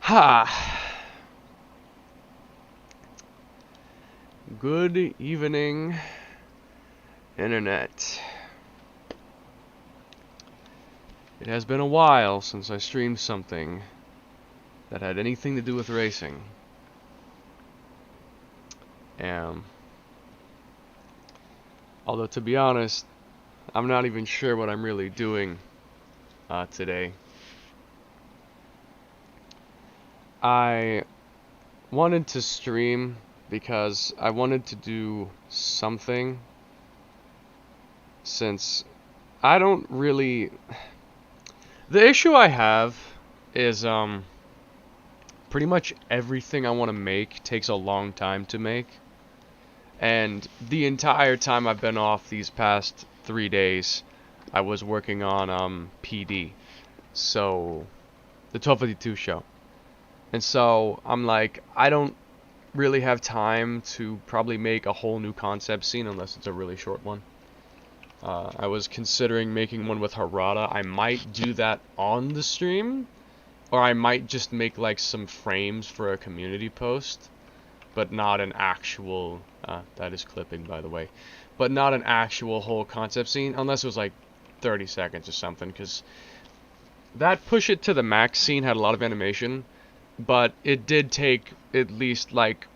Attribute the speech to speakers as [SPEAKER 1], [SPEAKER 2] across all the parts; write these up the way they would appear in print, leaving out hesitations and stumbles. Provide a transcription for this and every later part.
[SPEAKER 1] Ha! Good evening, Internet. It has been a while since I streamed something that had anything to do with racing. Although, to be honest, I'm not even sure what I'm really doing today. I wanted to stream because I wanted to do something, since I don't really... The issue I have is pretty much everything I want to make takes a long time to make. And the entire time I've been off these past 3 days, I was working on PD, so the 1252 show. And so I'm like, I don't really have time to probably make a whole new concept scene unless it's a really short one. I was considering making one with Harada. I might do that on the stream, or I might just make like some frames for a community post, but not an actual, that is clipping by the way, but not an actual whole concept scene, unless it was like 30 seconds or something, because that Push It to the Max scene had a lot of animation, but it did take at least like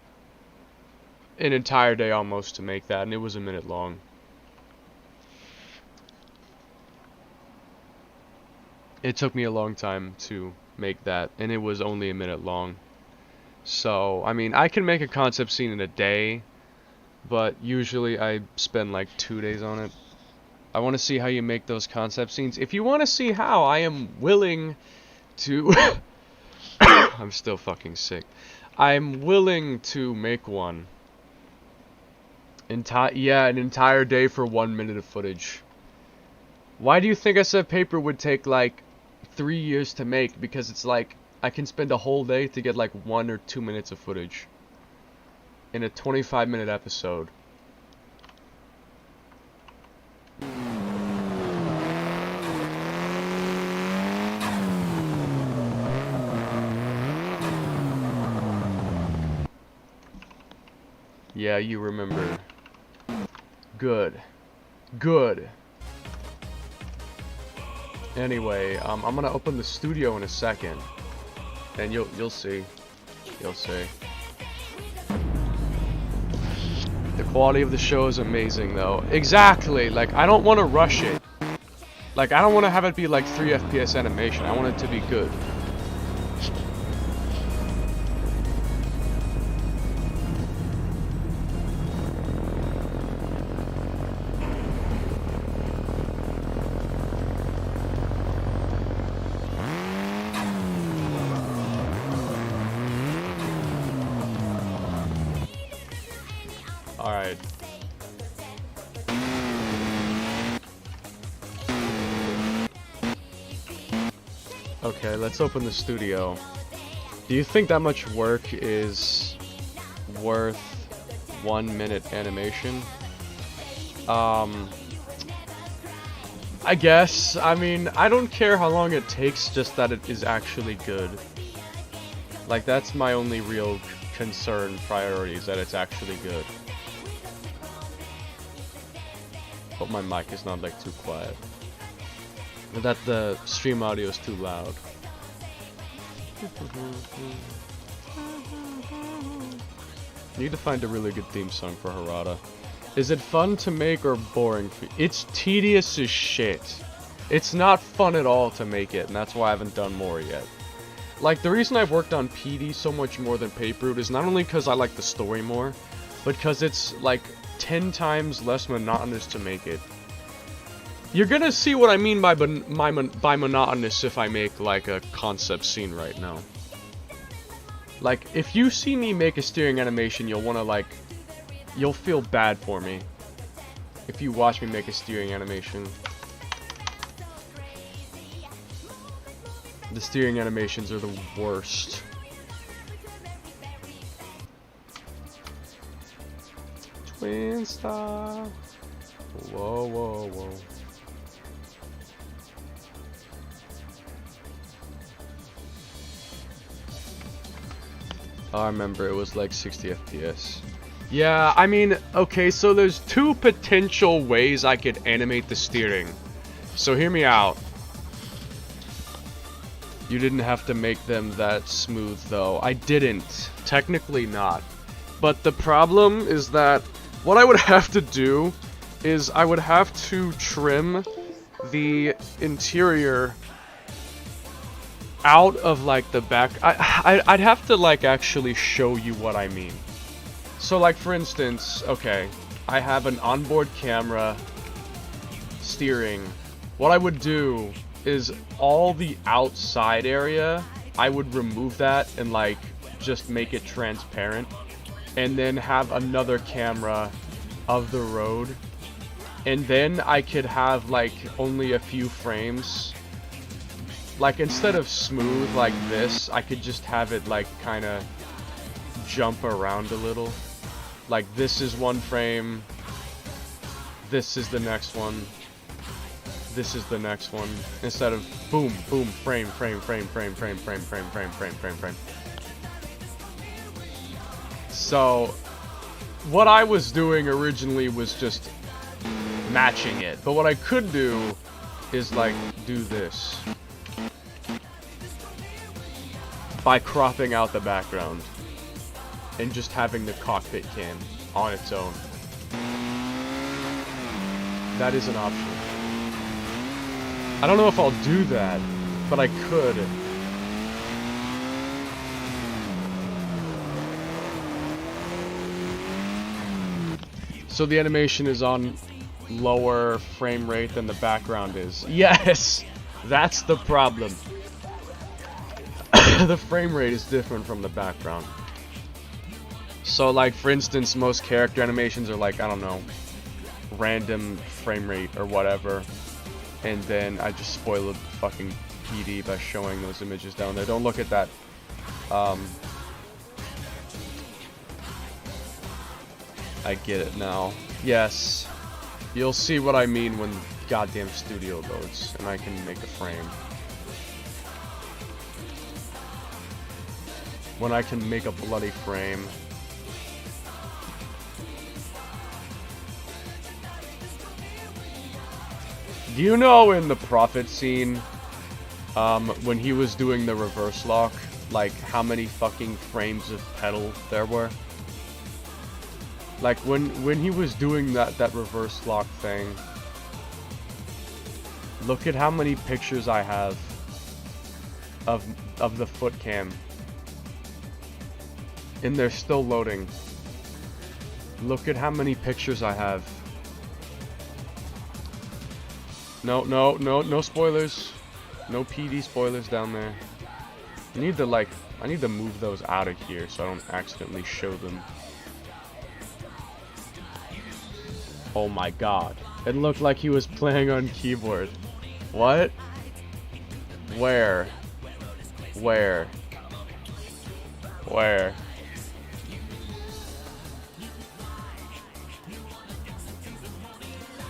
[SPEAKER 1] an entire day almost to make that, and it was a minute long. It took me a long time to make that, and it was only a minute long. So, I mean, I can make a concept scene in a day, but usually I spend like 2 days on it. I want to see how you make those concept scenes. If you want to see how, I am willing to... I'm still fucking sick. I'm willing to make one. An entire day for 1 minute of footage. Why do you think SF Paper would take like 3 years to make? Because it's like, I can spend a whole day to get like 1 or 2 minutes of footage in a 25-minute episode. Yeah, you remember. Good. Good. Anyway, I'm gonna open the studio in a second, and you'll see. You'll see. The quality of the show is amazing, though. Exactly. Like, I don't want to rush it. Like, I don't want to have it be like 3 FPS animation. I want it to be good. Alright. Okay, let's open the studio. Do you think that much work is worth 1 minute animation? I guess. I mean, I don't care how long it takes, just that it is actually good. Like, that's my only real concern, priority, is that it's actually good. Hope my mic is not like too quiet. Or that the stream audio is too loud. Need to find a really good theme song for Harada. Is it fun to make or boring for you? It's tedious as shit. It's not fun at all to make it, and that's why I haven't done more yet. Like, the reason I've worked on PD so much more than Paper Route is not only because I like the story more, but because it's like 10 times less monotonous to make it. You're gonna see what I mean by monotonous if I make like a concept scene right now. Like, if you see me make a steering animation, you'll wanna like, you'll feel bad for me if you watch me make a steering animation. The steering animations are the worst. Twin Star. Whoa, whoa, whoa. I remember it was like 60 FPS. Yeah, I mean, okay, so there's two potential ways I could animate the steering. So hear me out. You didn't have to make them that smooth, though. I didn't. Technically not. But the problem is that what I would have to do is I would have to trim the interior out of, like, the back. I'd have to, like, actually show you what I mean. So, like, for instance, okay, I have an onboard camera steering. What I would do is all the outside area, I would remove that and, like, just make it transparent. And then have another camera of the road. And then I could have, like, only a few frames. Like, instead of smooth like this, I could just have it, like, kind of jump around a little. Like, this is one frame. This is the next one. This is the next one. Instead of boom, boom, frame, frame, frame, frame, frame, frame, frame, frame, frame, frame, frame. So, what I was doing originally was just matching it. But what I could do is, like, do this. By cropping out the background. And just having the cockpit cam on its own. That is an option. I don't know if I'll do that, but I could. So the animation is on lower frame rate than the background is. Yes! That's the problem. The frame rate is different from the background. So, like, for instance, most character animations are like, I don't know, random frame rate or whatever. And then I just spoil the fucking PD by showing those images down there. Don't look at that. I get it now. Yes. You'll see what I mean when goddamn Studio loads and I can make a frame. When I can make a bloody frame. Do you know in the Prophet scene, when he was doing the reverse lock, like how many fucking frames of pedal there were? Like when he was doing that reverse lock thing, look at how many pictures I have of the foot cam. And they're still loading. Look at how many pictures I have. No spoilers. No PD spoilers down there. I need to move those out of here so I don't accidentally show them. Oh my god. It looked like he was playing on keyboard. What? Where? Where? Where?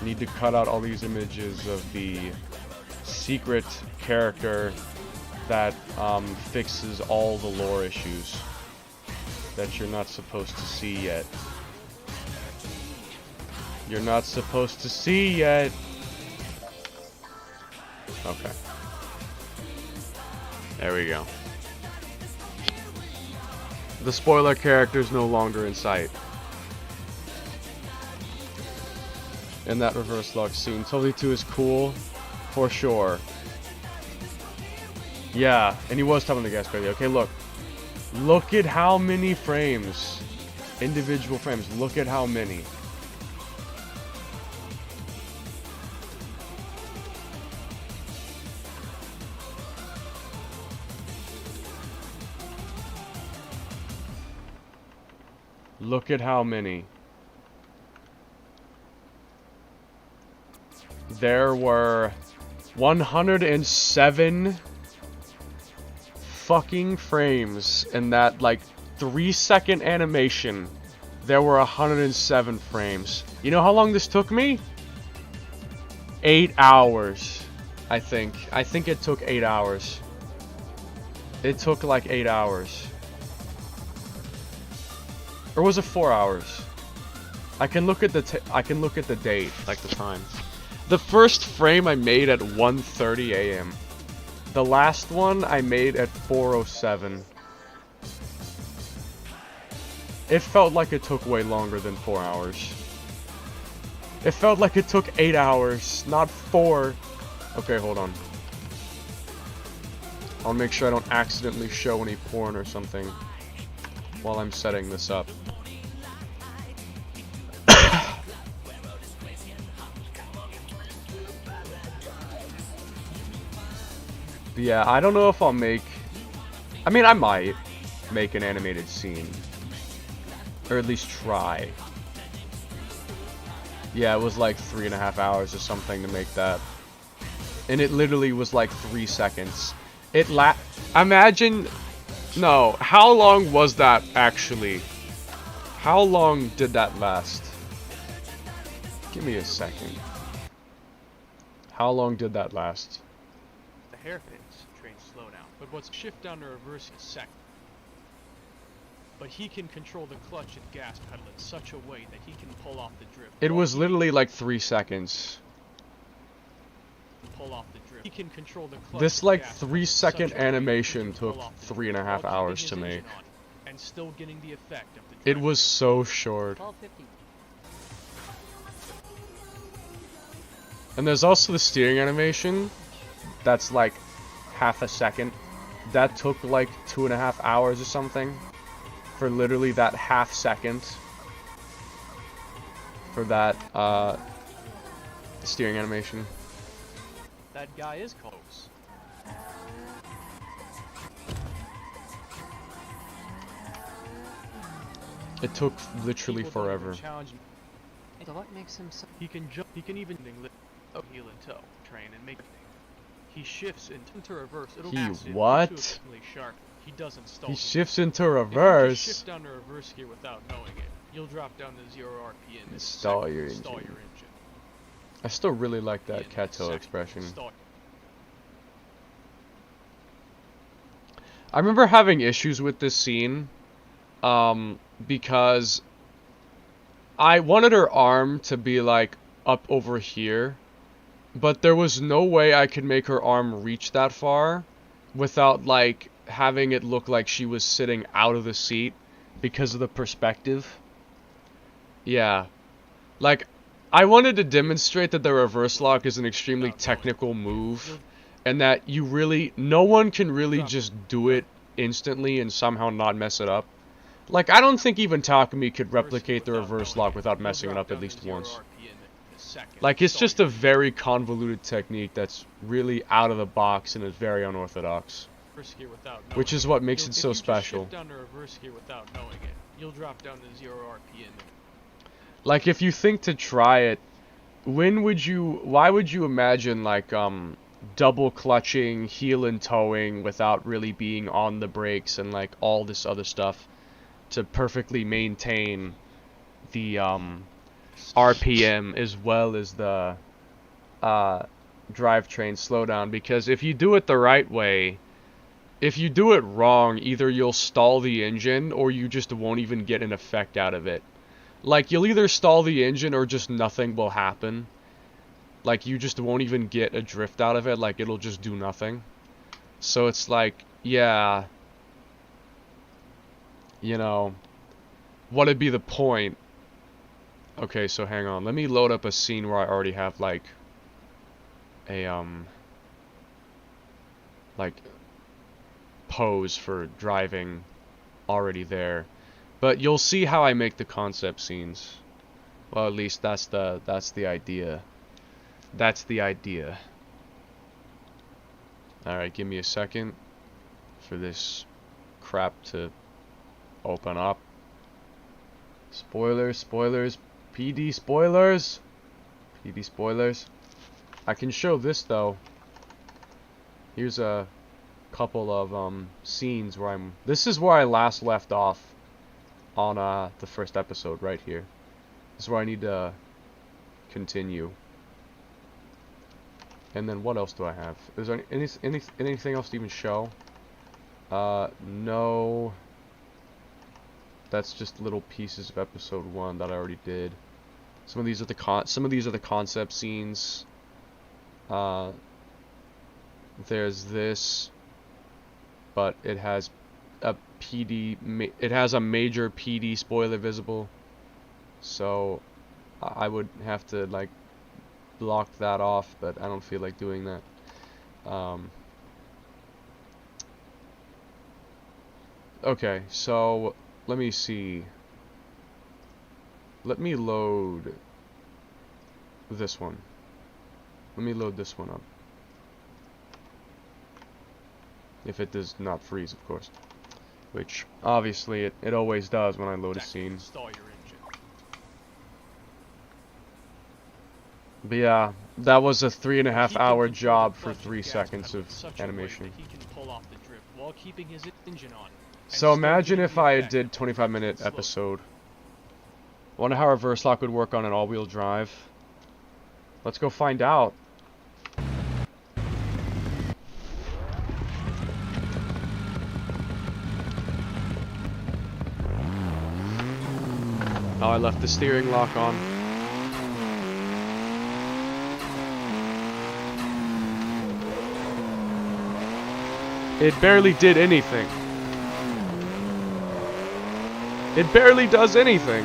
[SPEAKER 1] Need to cut out all these images of the secret character that fixes all the lore issues that you're not supposed to see yet. You're not supposed to see yet. Okay. There we go. The spoiler character's no longer in sight. And that reverse lock scene. Totally 2 is cool, for sure. Yeah, and he was telling the gas barely. Okay, look. Look at how many frames. Individual frames. Look at how many. Look at how many. There were 107 fucking frames in that, like, 3-second animation. There were 107 frames. You know how long this took me? 8 hours, I think. I think it took 8 hours. It took like 8 hours. Or was it 4 hours? I can look at the date, like the time. The first frame I made at 1:30 a.m. The last one I made at 4:07. It felt like it took way longer than 4 hours. It felt like it took 8 hours, not 4. Okay, hold on. I'll make sure I don't accidentally show any porn or something while I'm setting this up. But yeah, I don't know if I'll make... I mean, I might make an animated scene. Or at least try. Yeah, it was like 3.5 hours or something to make that. And it literally was like 3 seconds. Imagine... No, how long was that actually? How long did that last? Give me a second. How long did that last?
[SPEAKER 2] The hairpins train slowdown, but what's shift down to reverse is second. But he can control the clutch and gas pedal in such a way that he can pull off the drift.
[SPEAKER 1] It was literally like 3 seconds.
[SPEAKER 2] Pull off the drift. He can control the clutch.
[SPEAKER 1] This like 3-second animation took 3.5 hours to make.
[SPEAKER 2] And still getting the effect of the drift.
[SPEAKER 1] It was so short. And there's also the steering animation. That's like half a second. That took like 2.5 hours or something. For literally that half second. For that steering animation.
[SPEAKER 2] That guy is close.
[SPEAKER 1] It took literally forever.
[SPEAKER 3] So what makes him so...
[SPEAKER 2] He can jump. He can even lift a heel and toe train and make. He shifts into reverse. It'll
[SPEAKER 1] what?
[SPEAKER 2] Sharp. He doesn't stall.
[SPEAKER 1] He shifts into reverse.
[SPEAKER 2] If you shift down to reverse gear without knowing it, you'll drop down to 0 RPM and
[SPEAKER 1] stall your engine. I still really like that cattail expression. I remember having issues with this scene, because I wanted her arm to be like up over here, but there was no way I could make her arm reach that far without like having it look like she was sitting out of the seat because of the perspective. Yeah. Like, I wanted to demonstrate that the reverse lock is an extremely technical move, and that no one can really just do it instantly and somehow not mess it up. Like, I don't think even Takumi could replicate the reverse lock without messing it up at least once. Like, it's just a very convoluted technique that's really out of the box and is very unorthodox. Which is what makes it so special. Like, if you think to try it, why would you imagine, like, double clutching, heel and towing without really being on the brakes and, like, all this other stuff to perfectly maintain the, RPM as well as the, drivetrain slowdown? Because if you do it the right way, if you do it wrong, either you'll stall the engine or you just won't even get an effect out of it. Like, you'll either stall the engine or just nothing will happen. Like, you just won't even get a drift out of it. Like, it'll just do nothing. So it's like, yeah. You know, what'd be the point? Okay, so hang on. Let me load up a scene where I already have, like, a, like, pose for driving already there. But you'll see how I make the concept scenes. Well, at least that's the idea. That's the idea. Alright, give me a second for this crap to open up. Spoilers, spoilers, PD spoilers. PD spoilers. I can show this though. Here's a couple of scenes where this is where I last left off on the first episode right here. This is where I need to continue. And then what else do I have? Is there anything else to even show? No. that's just little pieces of episode 1 that I already did. Some of these are the concept scenes. There's this, but it has a major PD spoiler visible, so I would have to like block that off, but I don't feel like doing that. Okay, so let me see. Let me load this one. Let me load this one up. If it does not freeze, of course. Which, obviously, it always does when I load a scene.
[SPEAKER 2] Install your engine.
[SPEAKER 1] But yeah, that was a 3.5
[SPEAKER 2] He can
[SPEAKER 1] hour
[SPEAKER 2] control
[SPEAKER 1] job
[SPEAKER 2] the
[SPEAKER 1] for
[SPEAKER 2] clutch
[SPEAKER 1] 3
[SPEAKER 2] and gas
[SPEAKER 1] seconds
[SPEAKER 2] pedal
[SPEAKER 1] of
[SPEAKER 2] in such a way
[SPEAKER 1] animation.
[SPEAKER 2] that he can pull off the drift while keeping his engine on.
[SPEAKER 1] So
[SPEAKER 2] and still
[SPEAKER 1] imagine
[SPEAKER 2] getting
[SPEAKER 1] if
[SPEAKER 2] the
[SPEAKER 1] I
[SPEAKER 2] effect
[SPEAKER 1] did
[SPEAKER 2] of
[SPEAKER 1] 25-minute
[SPEAKER 2] slow.
[SPEAKER 1] episode. Wonder how reverse lock would work on an all-wheel drive. Let's go find out. Oh, I left the steering lock on. It barely did anything. It barely does anything.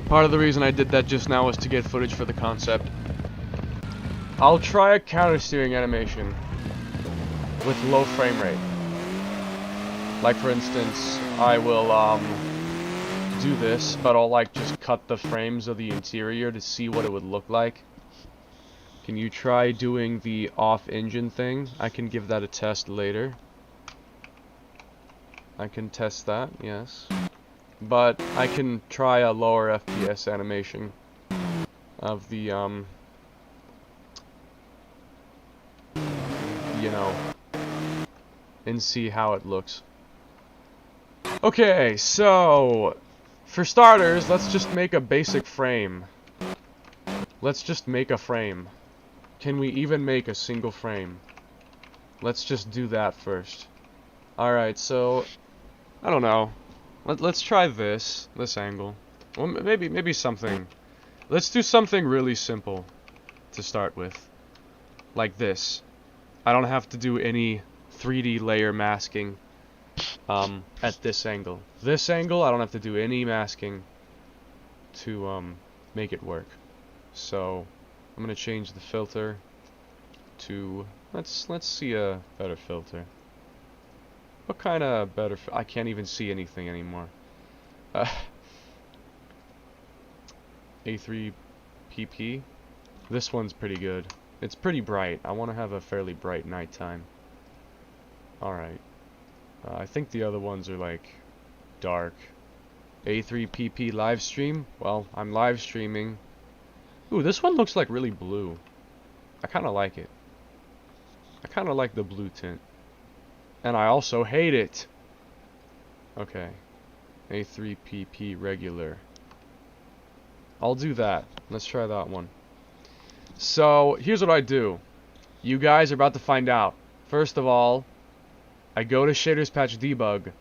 [SPEAKER 1] Part of the reason I did that just now was to get footage for the concept. I'll try a counter steering animation with low frame rate. Like for instance, I will do this, but I'll like just cut the frames of the interior to see what it would look like. Can you try doing the off engine thing? I can give that a test later. I can test that, yes. But I can try a lower FPS animation of the, you know, and see how it looks. Okay, so, for starters, let's just make a basic frame. Let's just make a frame. Can we even make a single frame? Let's just do that first. Alright, so, I don't know. Let's try this angle. Well, maybe something. Let's do something really simple to start with. Like this. I don't have to do any 3D layer masking at this angle. This angle, I don't have to do any masking to make it work. So, I'm gonna change the filter to let's see a better filter. What kind of better? I can't even see anything anymore. A3PP. This one's pretty good. It's pretty bright. I want to have a fairly bright nighttime. Alright. I think the other ones are like dark. A3PP live stream. Well, I'm live streaming. Ooh, this one looks like really blue. I kind of like it. I kind of like the blue tint. And I also hate it. Okay. A3PP regular. I'll do that. Let's try that one. So, here's what I do. You guys are about to find out. First of all, I go to Shaders Patch Debug.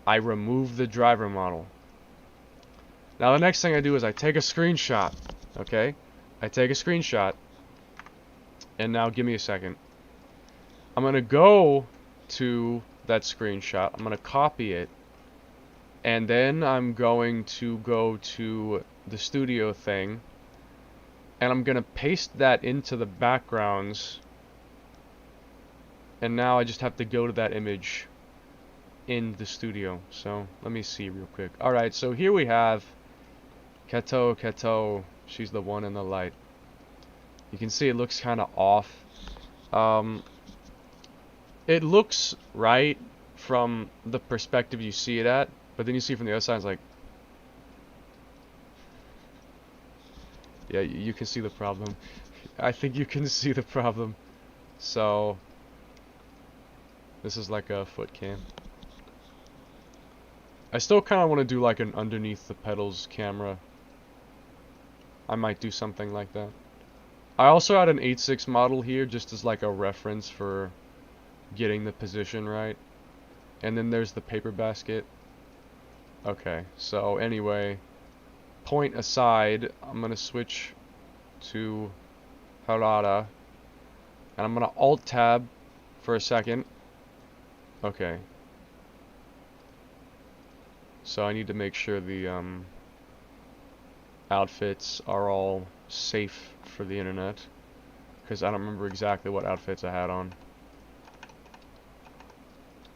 [SPEAKER 1] I remove the driver model. Now the next thing I do is I take a screenshot. Okay? I take a screenshot. And now give me a second. I'm gonna go to that screenshot. I'm gonna copy it. And then I'm going to go to the studio thing. And I'm gonna paste that into the backgrounds. And now I just have to go to that image in the studio. So let me see real quick. Alright, so here we have Kato. She's the one in the light. You can see it looks kind of off. It looks right from the perspective you see it at, but then you see from the other side, it's like, yeah, you can see the problem. I think you can see the problem. So this is like a foot cam. I still kind of want to do like an underneath the pedals camera. I might do something like that. I also had an 8.6 model here just as like a reference for getting the position right. And then there's the paper basket. Okay, so anyway, point aside, I'm going to switch to Harada. And I'm going to Alt-Tab for a second. Okay. So I need to make sure the outfits are all safe for the internet. Because I don't remember exactly what outfits I had on.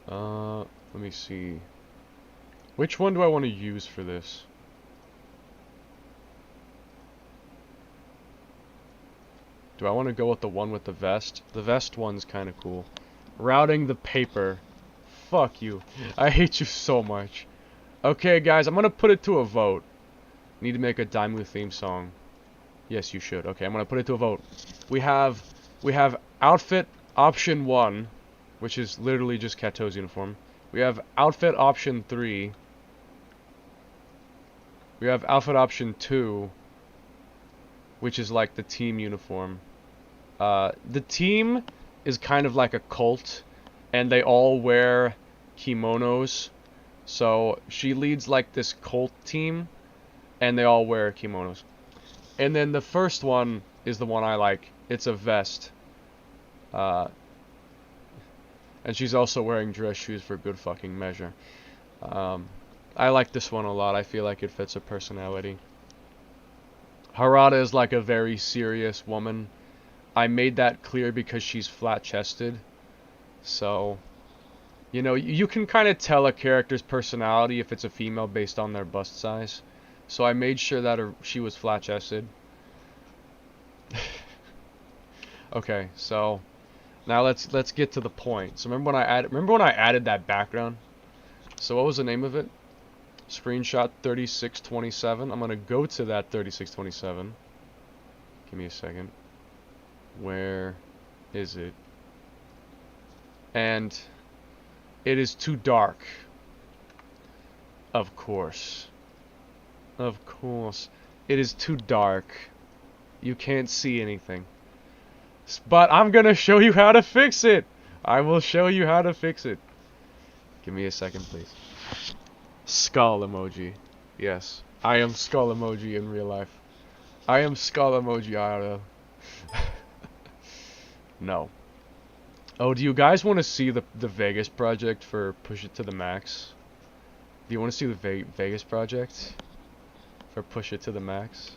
[SPEAKER 1] Let me see. Which one do I want to use for this? Do I want to go with the one with the vest? The vest one's kind of cool. Routing the paper. Fuck you. I hate you so much. Okay, guys, I'm gonna put it to a vote. Need to make a Daimu theme song. Yes, you should. Okay, I'm gonna put it to a vote. We have outfit option 1, which is literally just Kato's uniform. We have outfit option 3. We have outfit option 2, which is like the team uniform. The team is kind of like a cult, and they all wear kimonos. So she leads like this cult team, and they all wear kimonos. And then the first one is the one I like. It's a vest. And she's also wearing dress shoes for good fucking measure. I like this one a lot. I feel like it fits her personality. Harada is like a very serious woman. I made that clear because she's flat-chested. So, you know, you can kind of tell a character's personality if it's a female based on their bust size. So I made sure that she was flat-chested. Okay, so now let's get to the point. So remember when I added that background? So what was the name of it? Screenshot 3627. I'm gonna go to that 3627. Give me a second. Where is it? And it is too dark. Of course. Of course. It is too dark. You can't see anything. But I'm gonna show you how to fix it. I will show you how to fix it. Give me a second, please. Skull emoji. Yes. I am skull emoji in real life. I am skull emoji IRL. No. Oh, do you guys want to see the Vegas project for Push It to the Max? Do you want to see the Vegas project for Push It to the Max?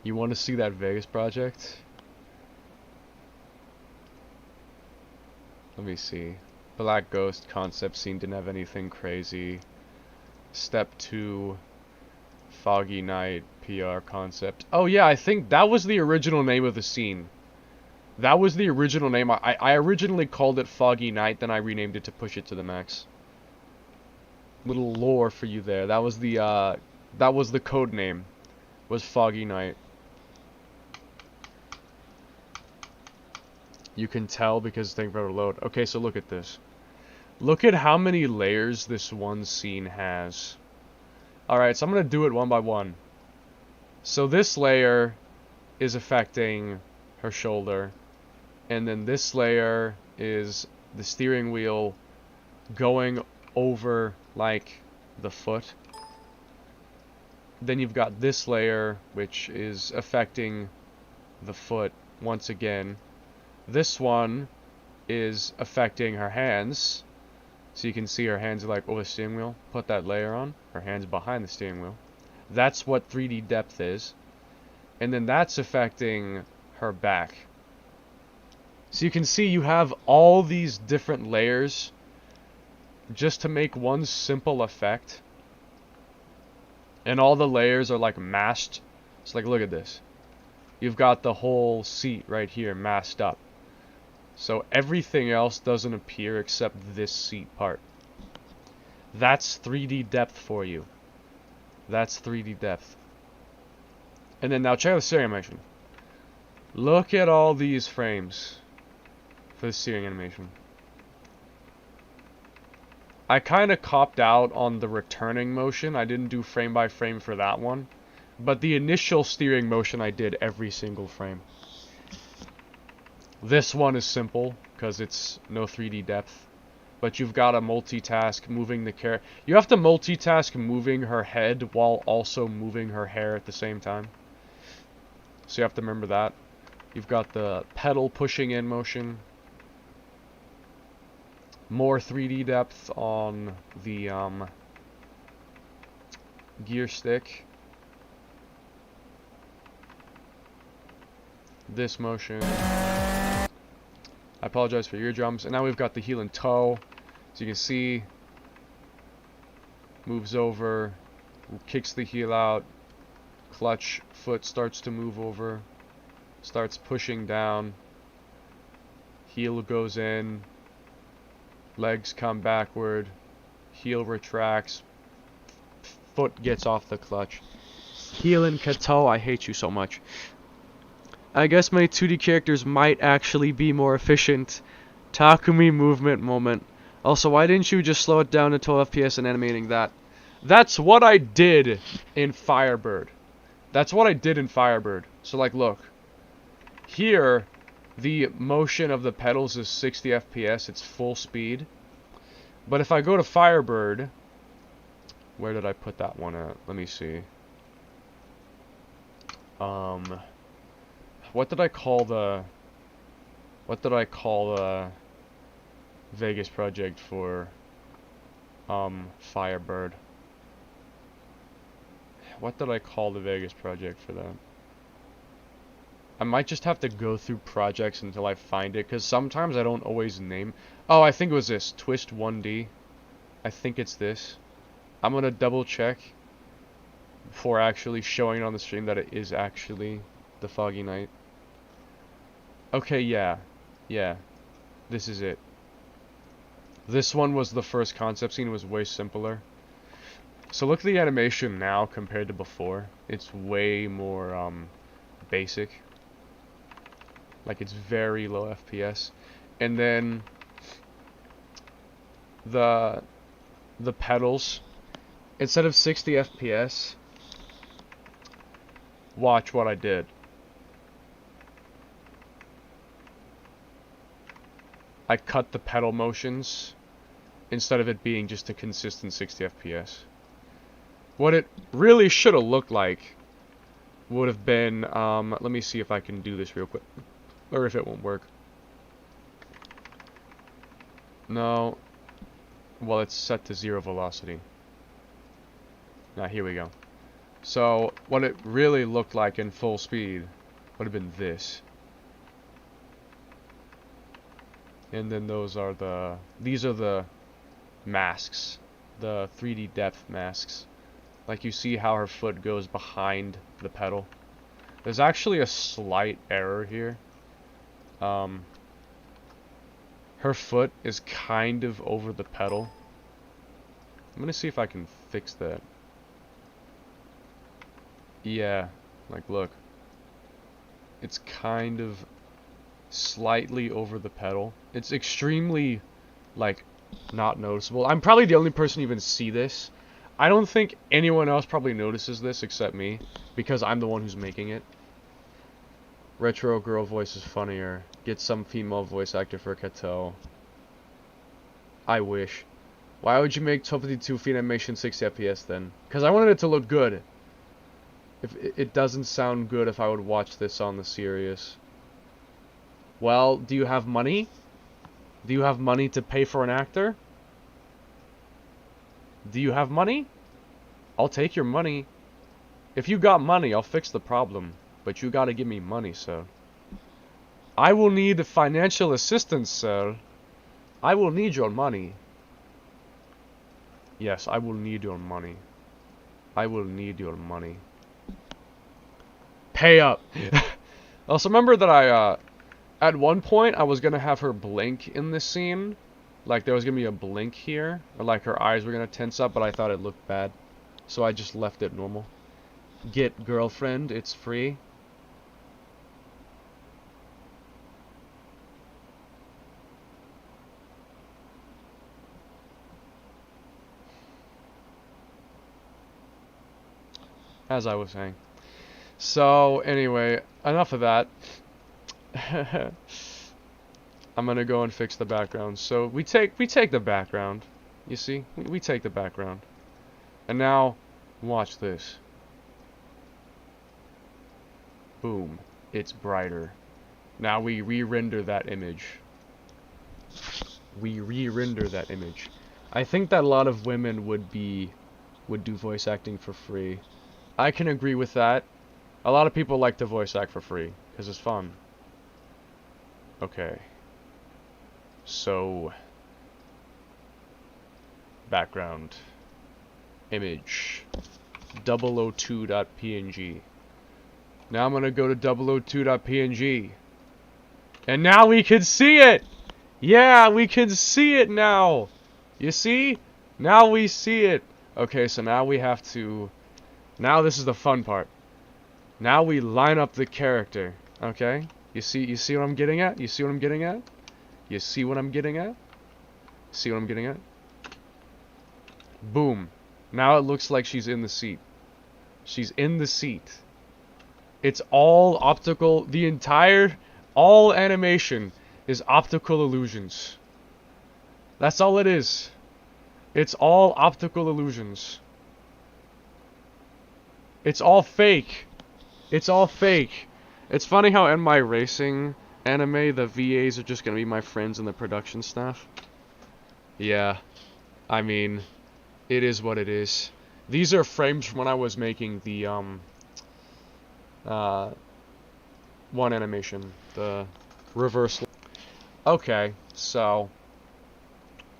[SPEAKER 1] You want to see that Vegas project? Let me see. Black Ghost concept scene didn't have anything crazy. Step 2, Foggy Night PR concept. Oh yeah, I think that was the original name of the scene. That was the original name. I originally called it Foggy Night, then I renamed it to Push It to the Max. Little lore for you there. That was the code name. Was Foggy Night. You can tell because things better load. Okay, so look at this. Look at how many layers this one scene has. Alright, so I'm going to do it one by one. So this layer is affecting her shoulder. And then this layer is the steering wheel going over, like, the foot. Then you've got this layer, which is affecting the foot once again. This one is affecting her hands. So you can see her hands are like over the steering wheel. Put that layer on. Her hands behind the steering wheel. That's what 3D depth is. And then that's affecting her back. So you can see you have all these different layers just to make one simple effect. And all the layers are like masked. So like, look at this. You've got the whole seat right here masked up. So everything else doesn't appear except this seat part. That's 3D depth for you. That's 3D depth. And then now check out the steering animation. Look at all these frames for the steering animation. I kind of copped out on the returning motion. I didn't do frame by frame for that one. But the initial steering motion I did every single frame. This one is simple because it's no 3D depth. But you've got to multitask moving the character. You have to multitask moving her head while also moving her hair at the same time. So you have to remember that. You've got the pedal pushing in motion. More 3D depth on the gear stick. This motion. I apologize for eardrums. And now we've got the heel and toe. So you can see, moves over, kicks the heel out, clutch foot starts to move over, starts pushing down, heel goes in, legs come backward, heel retracts, foot gets off the clutch. Heel and toe, I hate you so much. I guess my 2D characters might actually be more efficient. Takumi movement moment. Also, why didn't you just slow it down to 12 FPS and animating that? That's what I did in Firebird. That's what I did in Firebird. So, like, look. Here, the motion of the pedals is 60 FPS. It's full speed. But if I go to Firebird... Where did I put that one at? Let me see. What did I call the Vegas project for Firebird? What did I call the Vegas project for that? I might just have to go through projects until I find it, because sometimes I don't always name. Oh, I think it was this Twist 1D. I think it's this. I'm gonna double check before actually showing on the stream that it is actually the Foggy Night. Okay, yeah. This is it. This one was the first concept scene. It was way simpler. So look at the animation now compared to before. It's way more basic. Like, it's very low FPS. And then the pedals, instead of 60 FPS, watch what I did. I cut the pedal motions instead of it being just a consistent 60 FPS. What it really should have looked like would have been, let me see if I can do this real quick, or if it won't work. No, well, it's set to 0 velocity. Now, here we go. So, what it really looked like in full speed would have been this. And then these are the masks, the 3D depth masks. Like, you see how her foot goes behind the pedal. There's actually a slight error here. Her foot is kind of over the pedal. I'm gonna see if I can fix that. Yeah, like, look. It's kind of slightly over the pedal. It's extremely, like, not noticeable. I'm probably the only person to even see this. I don't think anyone else probably notices this except me, because I'm the one who's making it. Retro girl voice is funnier. Get some female voice actor for Kato. I wish. Why would you make 1252 feet animation 60 FPS then? Because I wanted it to look good. If it doesn't sound good if I would watch this on the serious. Well, do you have money? Do you have money to pay for an actor? Do you have money? I'll take your money. If you got money, I'll fix the problem. But you gotta give me money, sir. I will need financial assistance, sir. I will need your money. Yes, I will need your money. I will need your money. Pay up. Also, remember that at one point, I was gonna have her blink in this scene. Like, there was gonna be a blink here. Or, like, her eyes were gonna tense up, but I thought it looked bad. So I just left it normal. Get girlfriend, it's free. As I was saying. So, anyway, enough of that. I'm gonna go and fix the background. So we take the background. You see? We take the background. And now, watch this. Boom. It's brighter. Now we re-render that image. We re-render that image. I think that a lot of women would do voice acting for free. I can agree with that. A lot of people like to voice act for free, because it's fun. Okay. So, background, image, 002.png. Now I'm going to go to 002.png. And now we can see it! Yeah, we can see it now! You see? Now we see it! Okay, so now we have to... Now this is the fun part. Now we line up the character, okay? You see what I'm getting at? You see what I'm getting at? You see what I'm getting at? See what I'm getting at? Boom. Now it looks like she's in the seat. She's in the seat. It's all optical. All animation is optical illusions. That's all it is. It's all optical illusions. It's all fake. It's all fake. It's funny how in my racing anime, the VAs are just gonna be my friends in the production staff. Yeah. I mean, it is what it is. These are frames from when I was making the, one animation. The reverse. Okay, so...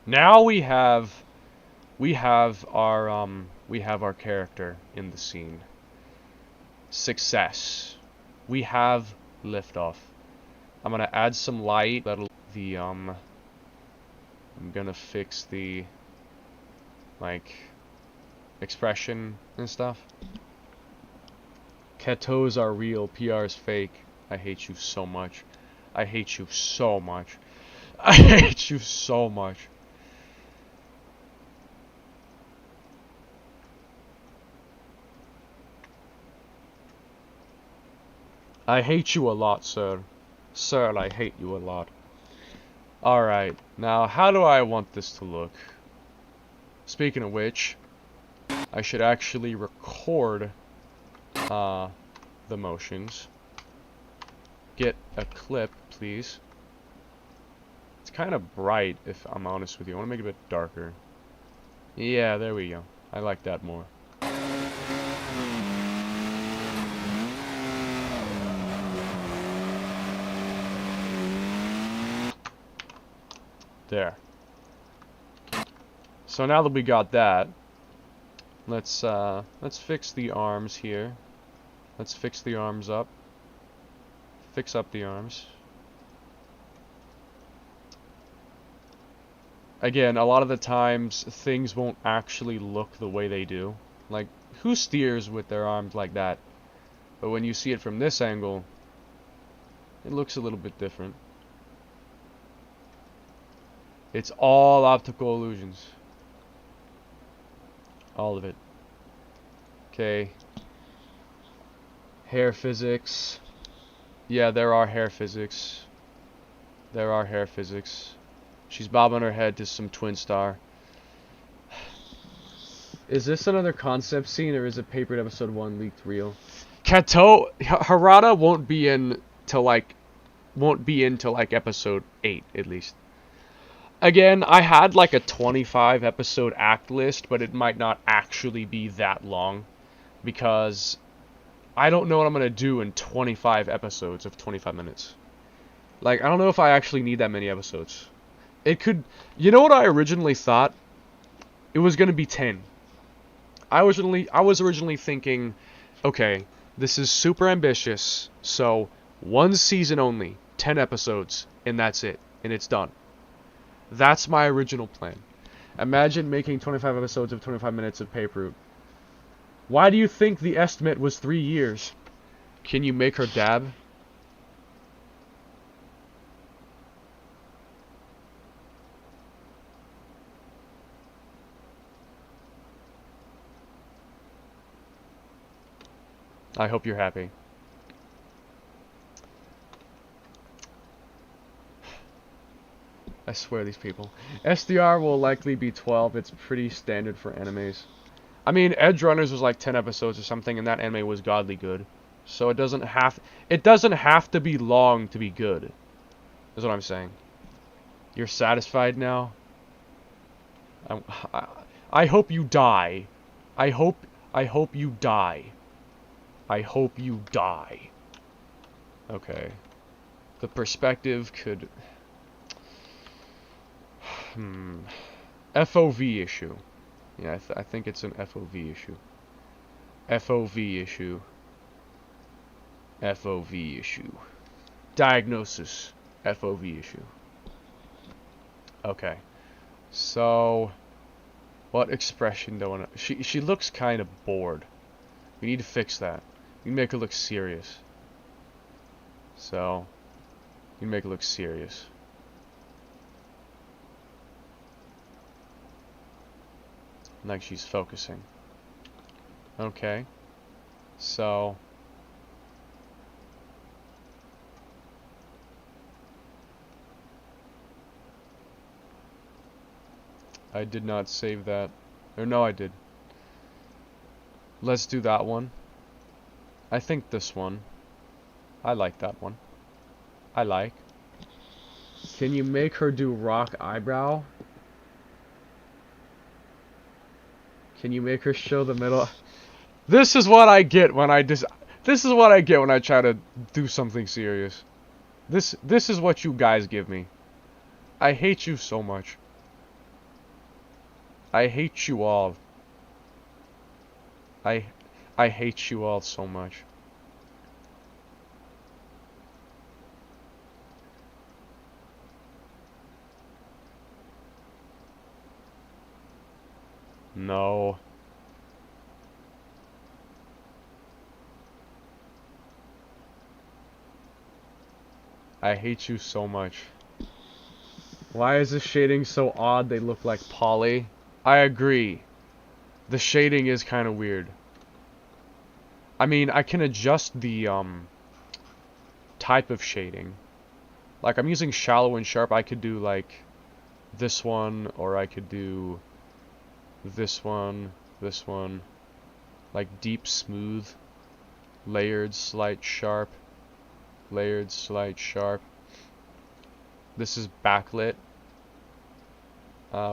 [SPEAKER 1] Now we have our character in the scene. Success. We have liftoff. I'm gonna add some light. I'm gonna fix the expression and stuff. Ketos are real, PR is fake. I hate you so much. I hate you so much. I hate you so much. I hate you a lot, sir. Sir, I hate you a lot. Alright, now how do I want this to look? Speaking of which, I should actually record the motions. Get a clip, please. It's kind of bright, if I'm honest with you. I want to make it a bit darker. Yeah, there we go. I like that more. There. So now that we got that, let's fix the arms here. Let's fix the arms up. Fix up the arms. Again, a lot of the times things won't actually look the way they do. Like, who steers with their arms like that? But when you see it from this angle, it looks a little bit different. It's all optical illusions. All of it. Okay. Hair physics. Yeah, there are hair physics. There are hair physics. She's bobbing her head to some Twin Star. Is this another concept scene, or is it Papered Episode 1 leaked real? Harada won't be in till like Episode 8 at least. Again, I had like a 25 episode act list, but it might not actually be that long because I don't know what I'm going to do in 25 episodes of 25 minutes. Like, I don't know if I actually need that many episodes. It could... You know what I originally thought? It was going to be 10. I was originally thinking, okay, this is super ambitious, so one season only, 10 episodes, and that's it, and it's done. That's my original plan. Imagine making 25 episodes of 25 minutes of Paper Route. Why do you think the estimate was 3 years? Can you make her dab? I hope you're happy. I swear these people. SDR will likely be 12. It's pretty standard for animes. I mean, Edge Runners was like 10 episodes or something, and that anime was godly good. So it doesn't have to be long to be good. Is what I'm saying. You're satisfied now? I hope you die. I hope you die. I hope you die. Okay. The perspective could... FOV issue. Yeah, I think it's an FOV issue. FOV issue. FOV issue. Diagnosis. FOV issue. Okay. So... What expression do I want to... She looks kind of bored. We need to fix that. We need to make her look serious. So... We need to make her look serious. Like she's focusing. Okay. So... I did not save that. Or no, I did. Let's do that one. I think this one. I like that one. I like. Can you make her do rock eyebrow? Can you make her show the middle? This is what I get when I This is what I get when I try to do something serious. This is what you guys give me. I hate you so much. I hate you all. I hate you all so much. No. I hate you so much. Why is the shading so odd? They look like poly. I agree. The shading is kind of weird. I mean, I can adjust the type of shading. Like, I'm using shallow and sharp. I could do like this one, or I could do this one, like deep smooth, layered slight sharp, layered slight sharp. This is backlit.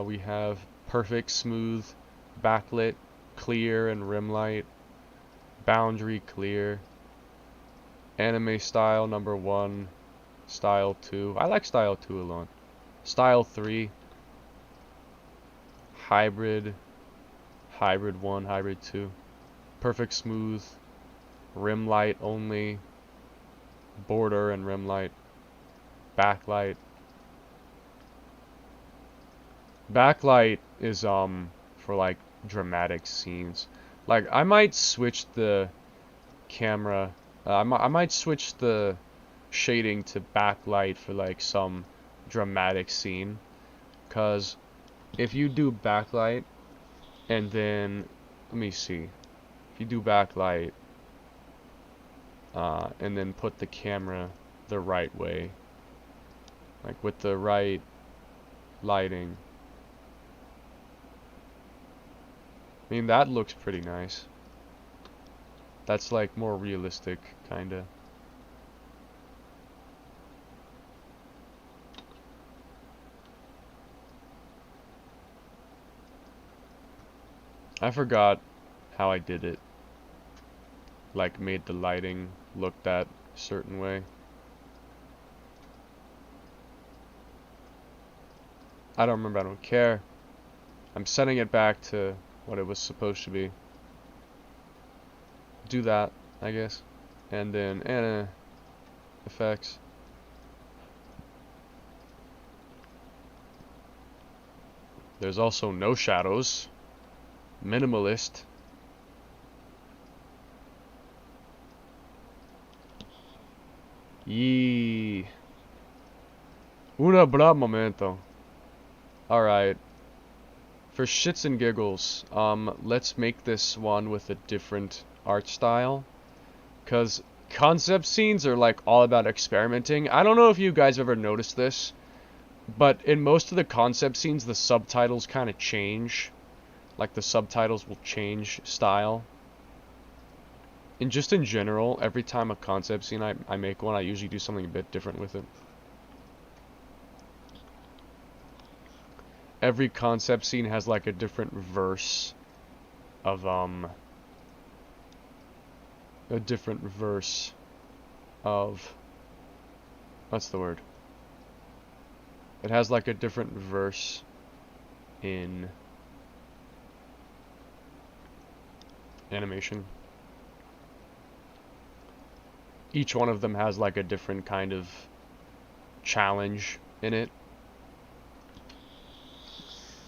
[SPEAKER 1] We have perfect smooth, backlit, clear and rim light, boundary clear, anime style number 1, style 2. I like style 2 alone. Style 3, hybrid, hybrid 1, hybrid 2, perfect smooth, rim light only, border and rim light, backlight. Backlight is for like dramatic scenes. Like I might switch the camera. I might switch the shading to backlight for like some dramatic scene. Cause if you do backlight and then let me see. If you do backlight and then put the camera the right way, like with the right lighting. I mean, that looks pretty nice. That's like more realistic, kinda. I forgot how I did it. Like, made the lighting look that certain way. I don't remember, I don't care. I'm setting it back to what it was supposed to be. Do that, I guess. And then, effects. There's also no shadows. Minimalist. Yee. Una bra momento. Alright. For shits and giggles, let's make this one with a different art style. Because concept scenes are like all about experimenting. I don't know if you guys ever noticed this, but in most of the concept scenes, the subtitles kind of change. Like the subtitles will change style. And just in general, every time a concept scene I make one, I usually do something a bit different with it. Every concept scene has like a different verse of what's the word? It has like a different verse in animation. Each one of them has like a different kind of challenge in it.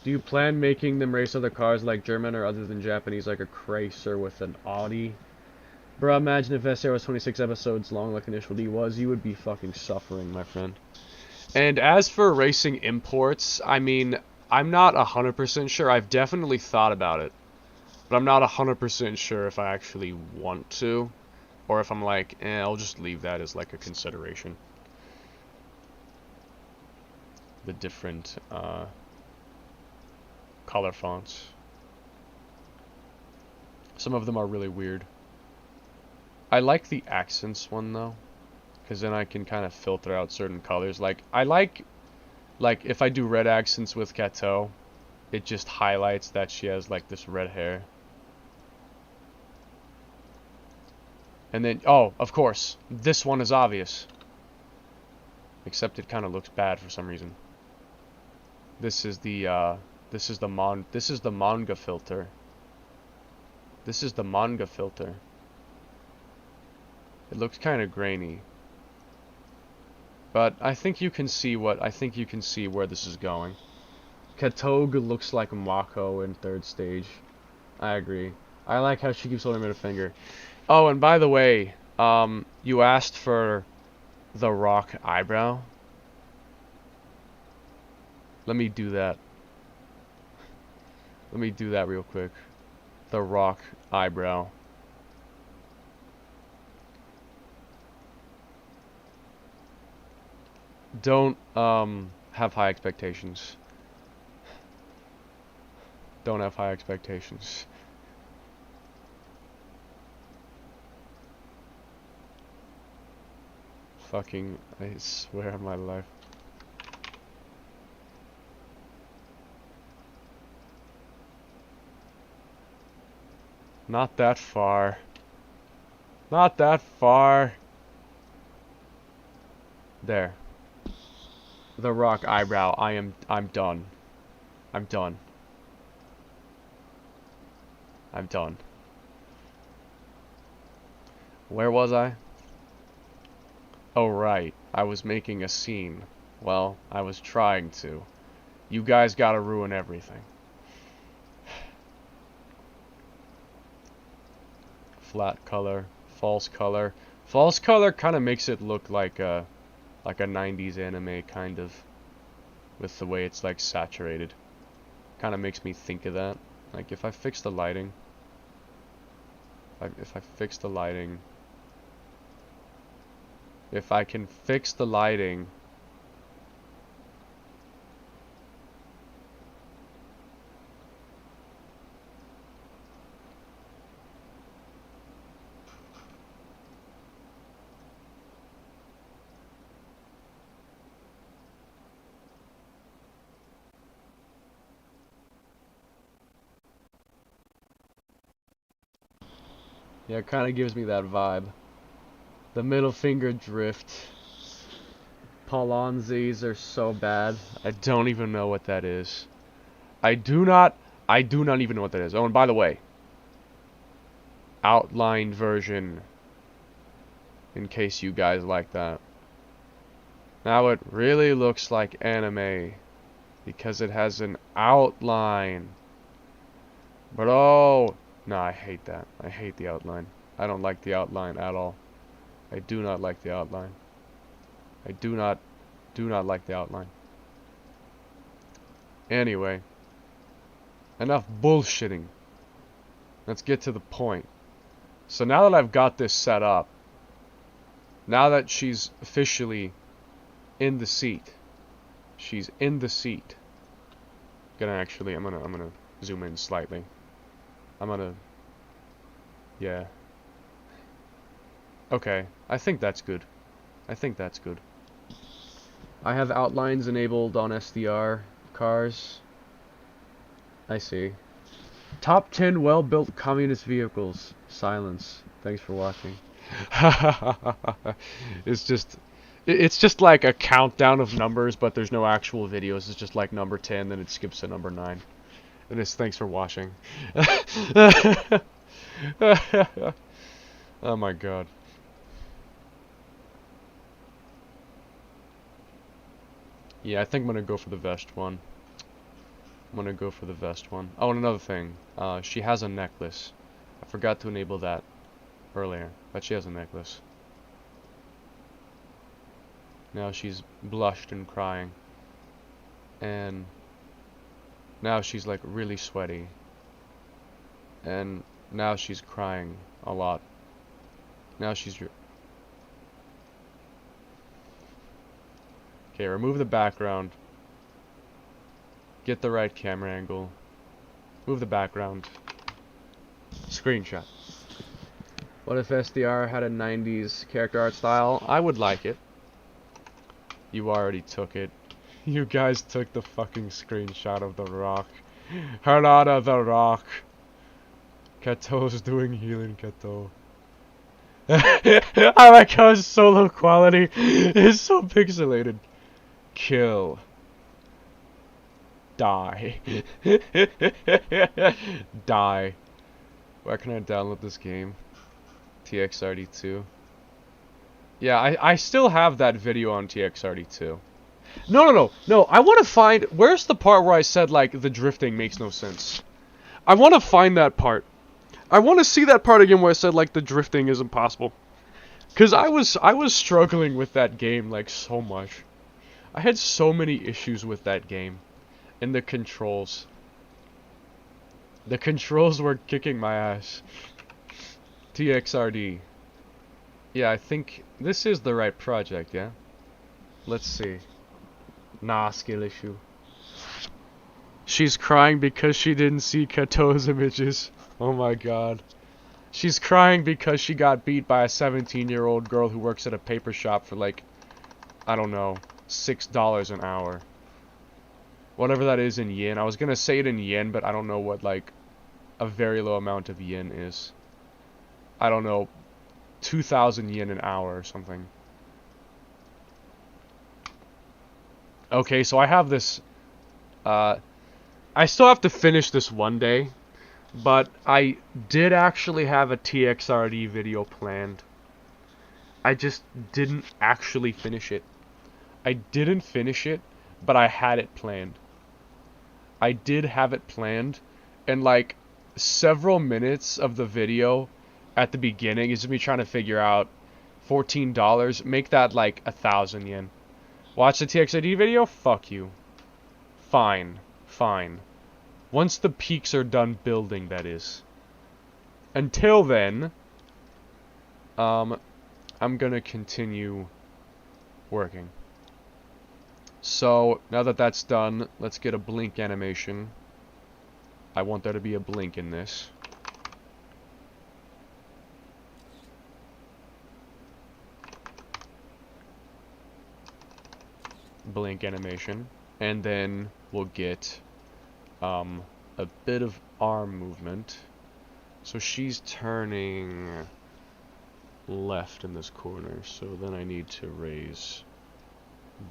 [SPEAKER 1] Do you plan making them race other cars like German or other than Japanese, like a Chrysler with an Audi? Bro, imagine if SR was 26 episodes long like Initial D was. You would be fucking suffering, my friend. And as for racing imports, I mean, I'm not 100% sure. I've definitely thought about it. But I'm not 100% sure if I actually want to. Or if I'm like, I'll just leave that as like a consideration. The different, color fonts. Some of them are really weird. I like the accents one though, because then I can kind of filter out certain colors. Like I like if I do red accents with Kato, it just highlights that she has like this red hair. And then, oh, of course, this one is obvious. Except it kind of looks bad for some reason. This is the manga filter. This is the manga filter. It looks kind of grainy. But I think you can see where this is going. Katog looks like Mako in third stage. I agree. I like how she keeps holding middle finger. Oh, and by the way, you asked for the rock eyebrow. Let me do that. Let me do that real quick. The rock eyebrow. Don't have high expectations. Don't have high expectations. Fucking, I swear on my life. Not that far. Not that far. There. The rock eyebrow. I'm done. I'm done. I'm done. Where was I? Oh, right. I was making a scene. Well, I was trying to. You guys gotta ruin everything. Flat color. False color. False color kind of makes it look like a 90s anime, kind of. With the way it's, like, saturated. Kind of makes me think of that. Like, if I fix the lighting... If I fix the lighting... If I can fix the lighting... Yeah, it kind of gives me that vibe. The middle finger drift. Polonzes are so bad. I don't even know what that is. I do not even know what that is. Oh, and by the way, outlined version, in case you guys like that. Now it really looks like anime because it has an outline. But oh, no, I hate that. I hate the outline. I don't like the outline at all. I do not like the outline. I do not like the outline. Anyway, enough bullshitting. Let's get to the point. So now that I've got this set up, now that she's officially in the seat, she's in the seat. I'm gonna zoom in slightly. Yeah. Okay, I think that's good. I think that's good. I have outlines enabled on SDR cars. I see. Top 10 well-built communist vehicles. Silence. Thanks for watching. It's just like a countdown of numbers, but there's no actual videos. It's just like number 10, then it skips to number 9. And it's thanks for watching. Oh my god. Yeah, I think I'm gonna go for the vest one. Oh, and another thing. She has a necklace. I forgot to enable that earlier, but she has a necklace. Now she's blushed and crying. And now she's like really sweaty. And now she's crying a lot. Now she's... Okay, remove the background. Get the right camera angle. Move the background. Screenshot. What if SDR had a 90s character art style? I would like it. You already took it. You guys took the fucking screenshot of The Rock. Harada The Rock. Kato's doing healing, Kato. I like how his solo quality is so pixelated. Kill. Die. Die. Where can I download this game? TXRD2. Yeah, I still have that video on TXRD2. No, I want to find... Where's the part where I said, like, the drifting makes no sense? I want to find that part. I want to see that part again where I said, like, the drifting is impossible. Because I was struggling with that game, like, so much. I had so many issues with that game. And the controls. The controls were kicking my ass. TXRD. Yeah, I think this is the right project, yeah? Let's see. Nah, skill issue. She's crying because she didn't see Kato's images. Oh my god. She's crying because she got beat by a 17-year-old girl who works at a paper shop for like, I don't know, $6 an hour. Whatever that is in yen. I was gonna say it in yen, but I don't know what, like, a very low amount of yen is. I don't know, 2,000 yen an hour or something. Okay, so I have this, I still have to finish this one day, but I did actually have a TXRD video planned. I just didn't actually finish it. I didn't finish it, but I had it planned. I did have it planned, and like several minutes of the video at the beginning is me trying to figure out $14, make that like 1,000 yen. Watch the TXID video? Fuck you. Fine. Once the peaks are done building, that is. Until then, I'm gonna continue working. So, now that that's done, let's get a blink animation. I want there to be a blink in this. Blink animation. And then we'll get a bit of arm movement. So she's turning left in this corner, so then I need to raise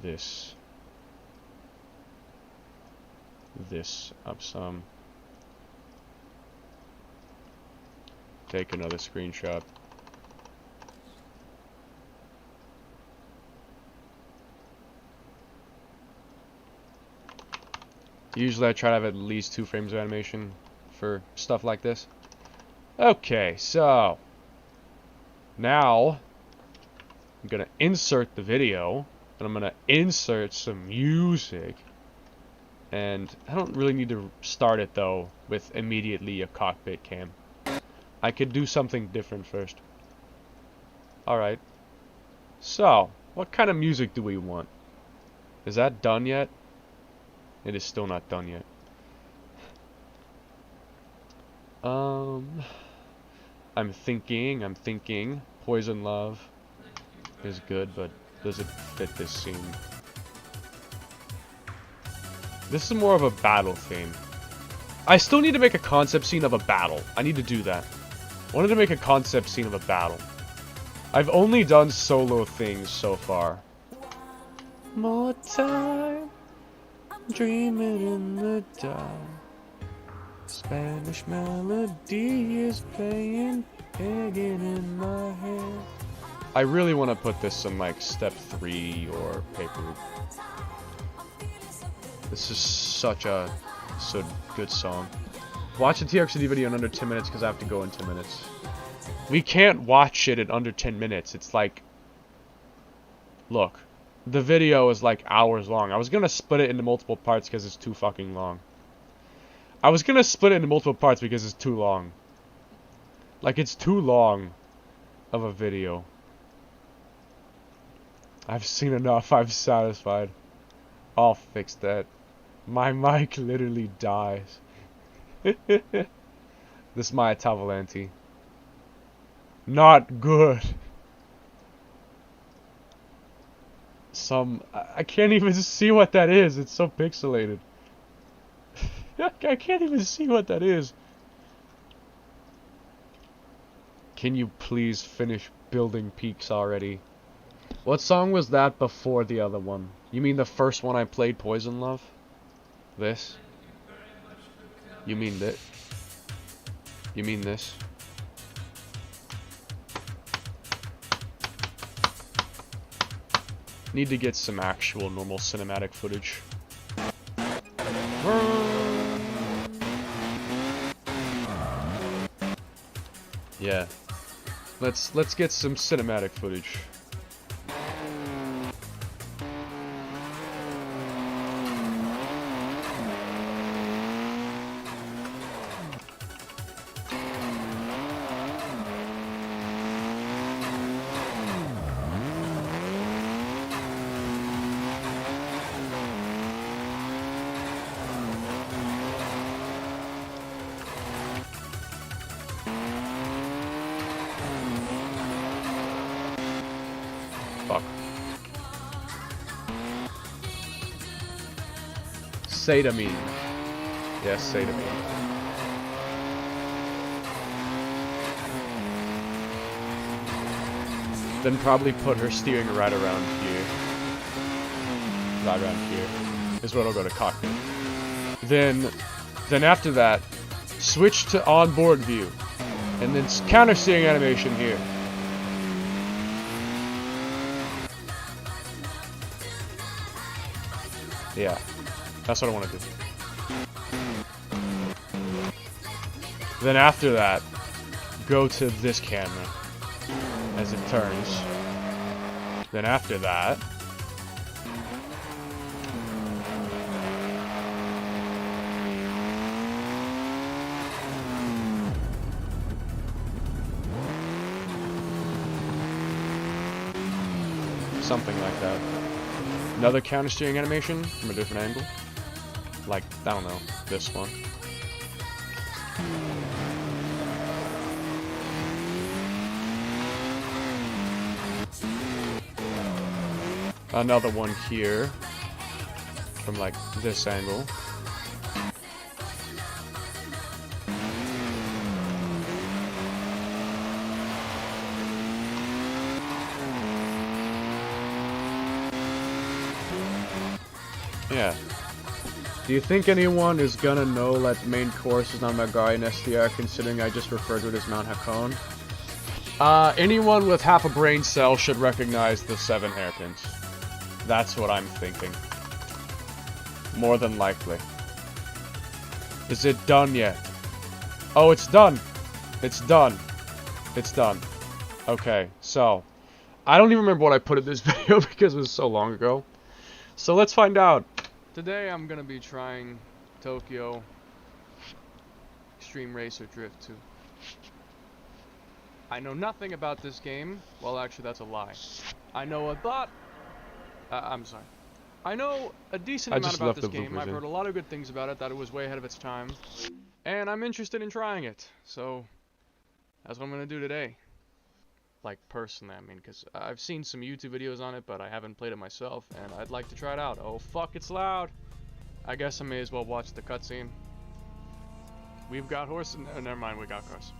[SPEAKER 1] this up some. Take another screenshot. Usually I try to have at least 2 frames of animation for stuff like this. Okay, so now I'm gonna insert the video, and I'm gonna insert some music. And I don't really need to start it though with immediately a cockpit cam. I could do something different first. Alright. So, what kind of music do we want? Is that done yet? It is still not done yet. I'm thinking Poison Love is good, but does it fit this scene? This is more of a battle theme. I still need to make a concept scene of a battle. I need to do that. I wanted to make a concept scene of a battle. I've only done solo things so far. More time, dreaming in the dark. Spanish melody is playing, hanging in my head. I really want to put this in like step 3 or paper. This is such a good song. Watch a TRXD video in under 10 minutes because I have to go in 10 minutes. We can't watch it in under 10 minutes. It's like, look, the video is like hours long. I was gonna split it into multiple parts because it's too fucking long. Like, it's too long of a video. I've seen enough. I'm satisfied. I'll fix that. My mic literally dies. This Maya Tavalanti. Not good. I can't even see what that is. It's so pixelated. I can't even see what that is. Can you please finish building peaks already? What song was that before the other one? You mean the first one I played, Poison Love? This? You mean that? You mean this? Need to get some actual normal cinematic footage. Yeah. Let's get some cinematic footage. Fuck. Say to me. Yes, say to me. Then probably put her steering right around here. Right around here is what I'll go to cockpit. Then after that, switch to onboard view, and then counter steering animation here. Yeah, that's what I want to do. Then after that, go to this camera as it turns. Then after that, something like that. Another counter steering animation from a different angle. Like, I don't know, this one. Another one here from like this angle. Yeah. Do you think anyone is gonna know that the main course is not Magari SDR, considering I just referred to it as Mount Hakone? Anyone with half a brain cell should recognize the 7 hairpins. That's what I'm thinking. More than likely. Is it done yet? Oh, it's done! It's done. It's done. Okay, so... I don't even remember what I put in this video because it was so long ago. So let's find out. Today I'm gonna be trying Tokyo Extreme Racer Drift 2. I know nothing about this game. Well, actually, that's a lie. I know a lot. I'm sorry. I know a decent amount about this game. I've heard a lot of good things about it, that it was way ahead of its time. And I'm interested in trying it. So, that's what I'm gonna do today. Like, personally, I mean, because I've seen some YouTube videos on it, but I haven't played it myself, and I'd like to try it out. Oh, fuck, it's loud! I guess I may as well watch the cutscene. We've got horses. No, never mind, we got cars.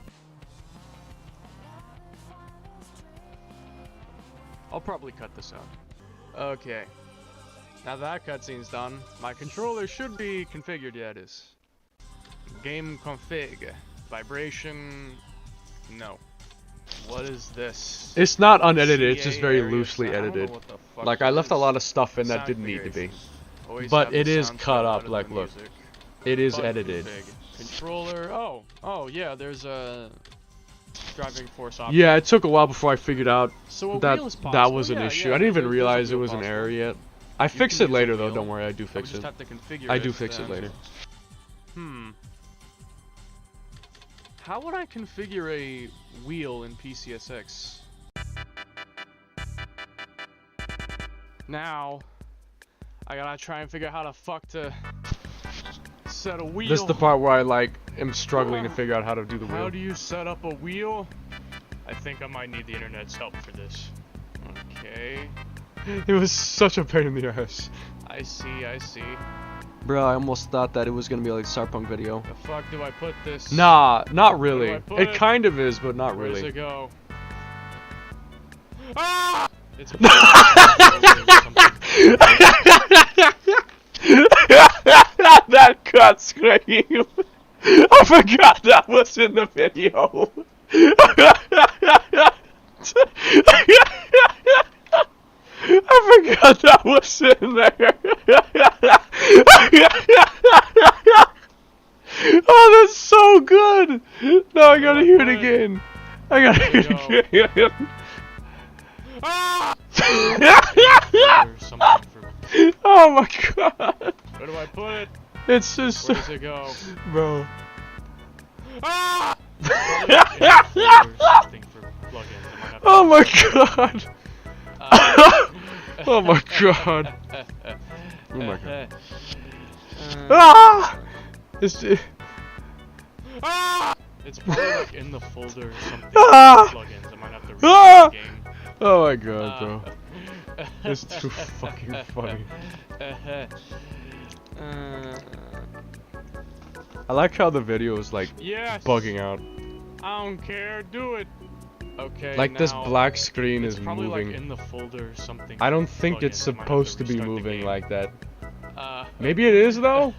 [SPEAKER 1] I'll probably cut this out. Okay. Now that cutscene's done, my controller should be configured. Yeah, it is. Game config. Vibration. No. What is this? It's not unedited, it's just very loosely edited. Like, I left a lot of stuff in that didn't need to be. But it is cut up, like, look. It is edited. Controller, oh yeah, there's a driving force option. Yeah, it took a while before I figured out that that was an issue. I didn't even realize it was an error yet. I fixed it later though, don't worry, I do fix it. I do fix it later. How would I configure a wheel in PCSX? Now, I gotta try and figure out how the fuck to set a wheel. This is the part where I, like, am struggling to figure out how to do the wheel. How do you set up a wheel? I think I might need the internet's help for this. Okay. It was such a pain in the ass. I see, I see. Bro, I almost thought that it was gonna be like a Cyberpunk video. The fuck do I put this? Nah, not really. It kind of is, but not really. Where's it go? Ah! It's that cut scream. I forgot that was in the video. I forgot that was in there. Oh, that's so good. No, I gotta hear it again. I gotta hear it again. Oh my god. Where do I put it? It's just. Where does it go? Bro. Oh my god. Oh my god. Oh my god. Ah! It's probably like in the folder or something. Plugins. I might have to restart the game. Oh my god, bro. It's too fucking funny. I like how the video is like bugging out. I don't care, do it. Okay. Like this black screen is moving. Like in the folder or something. I don't think it's supposed to be moving like that. Maybe it is though.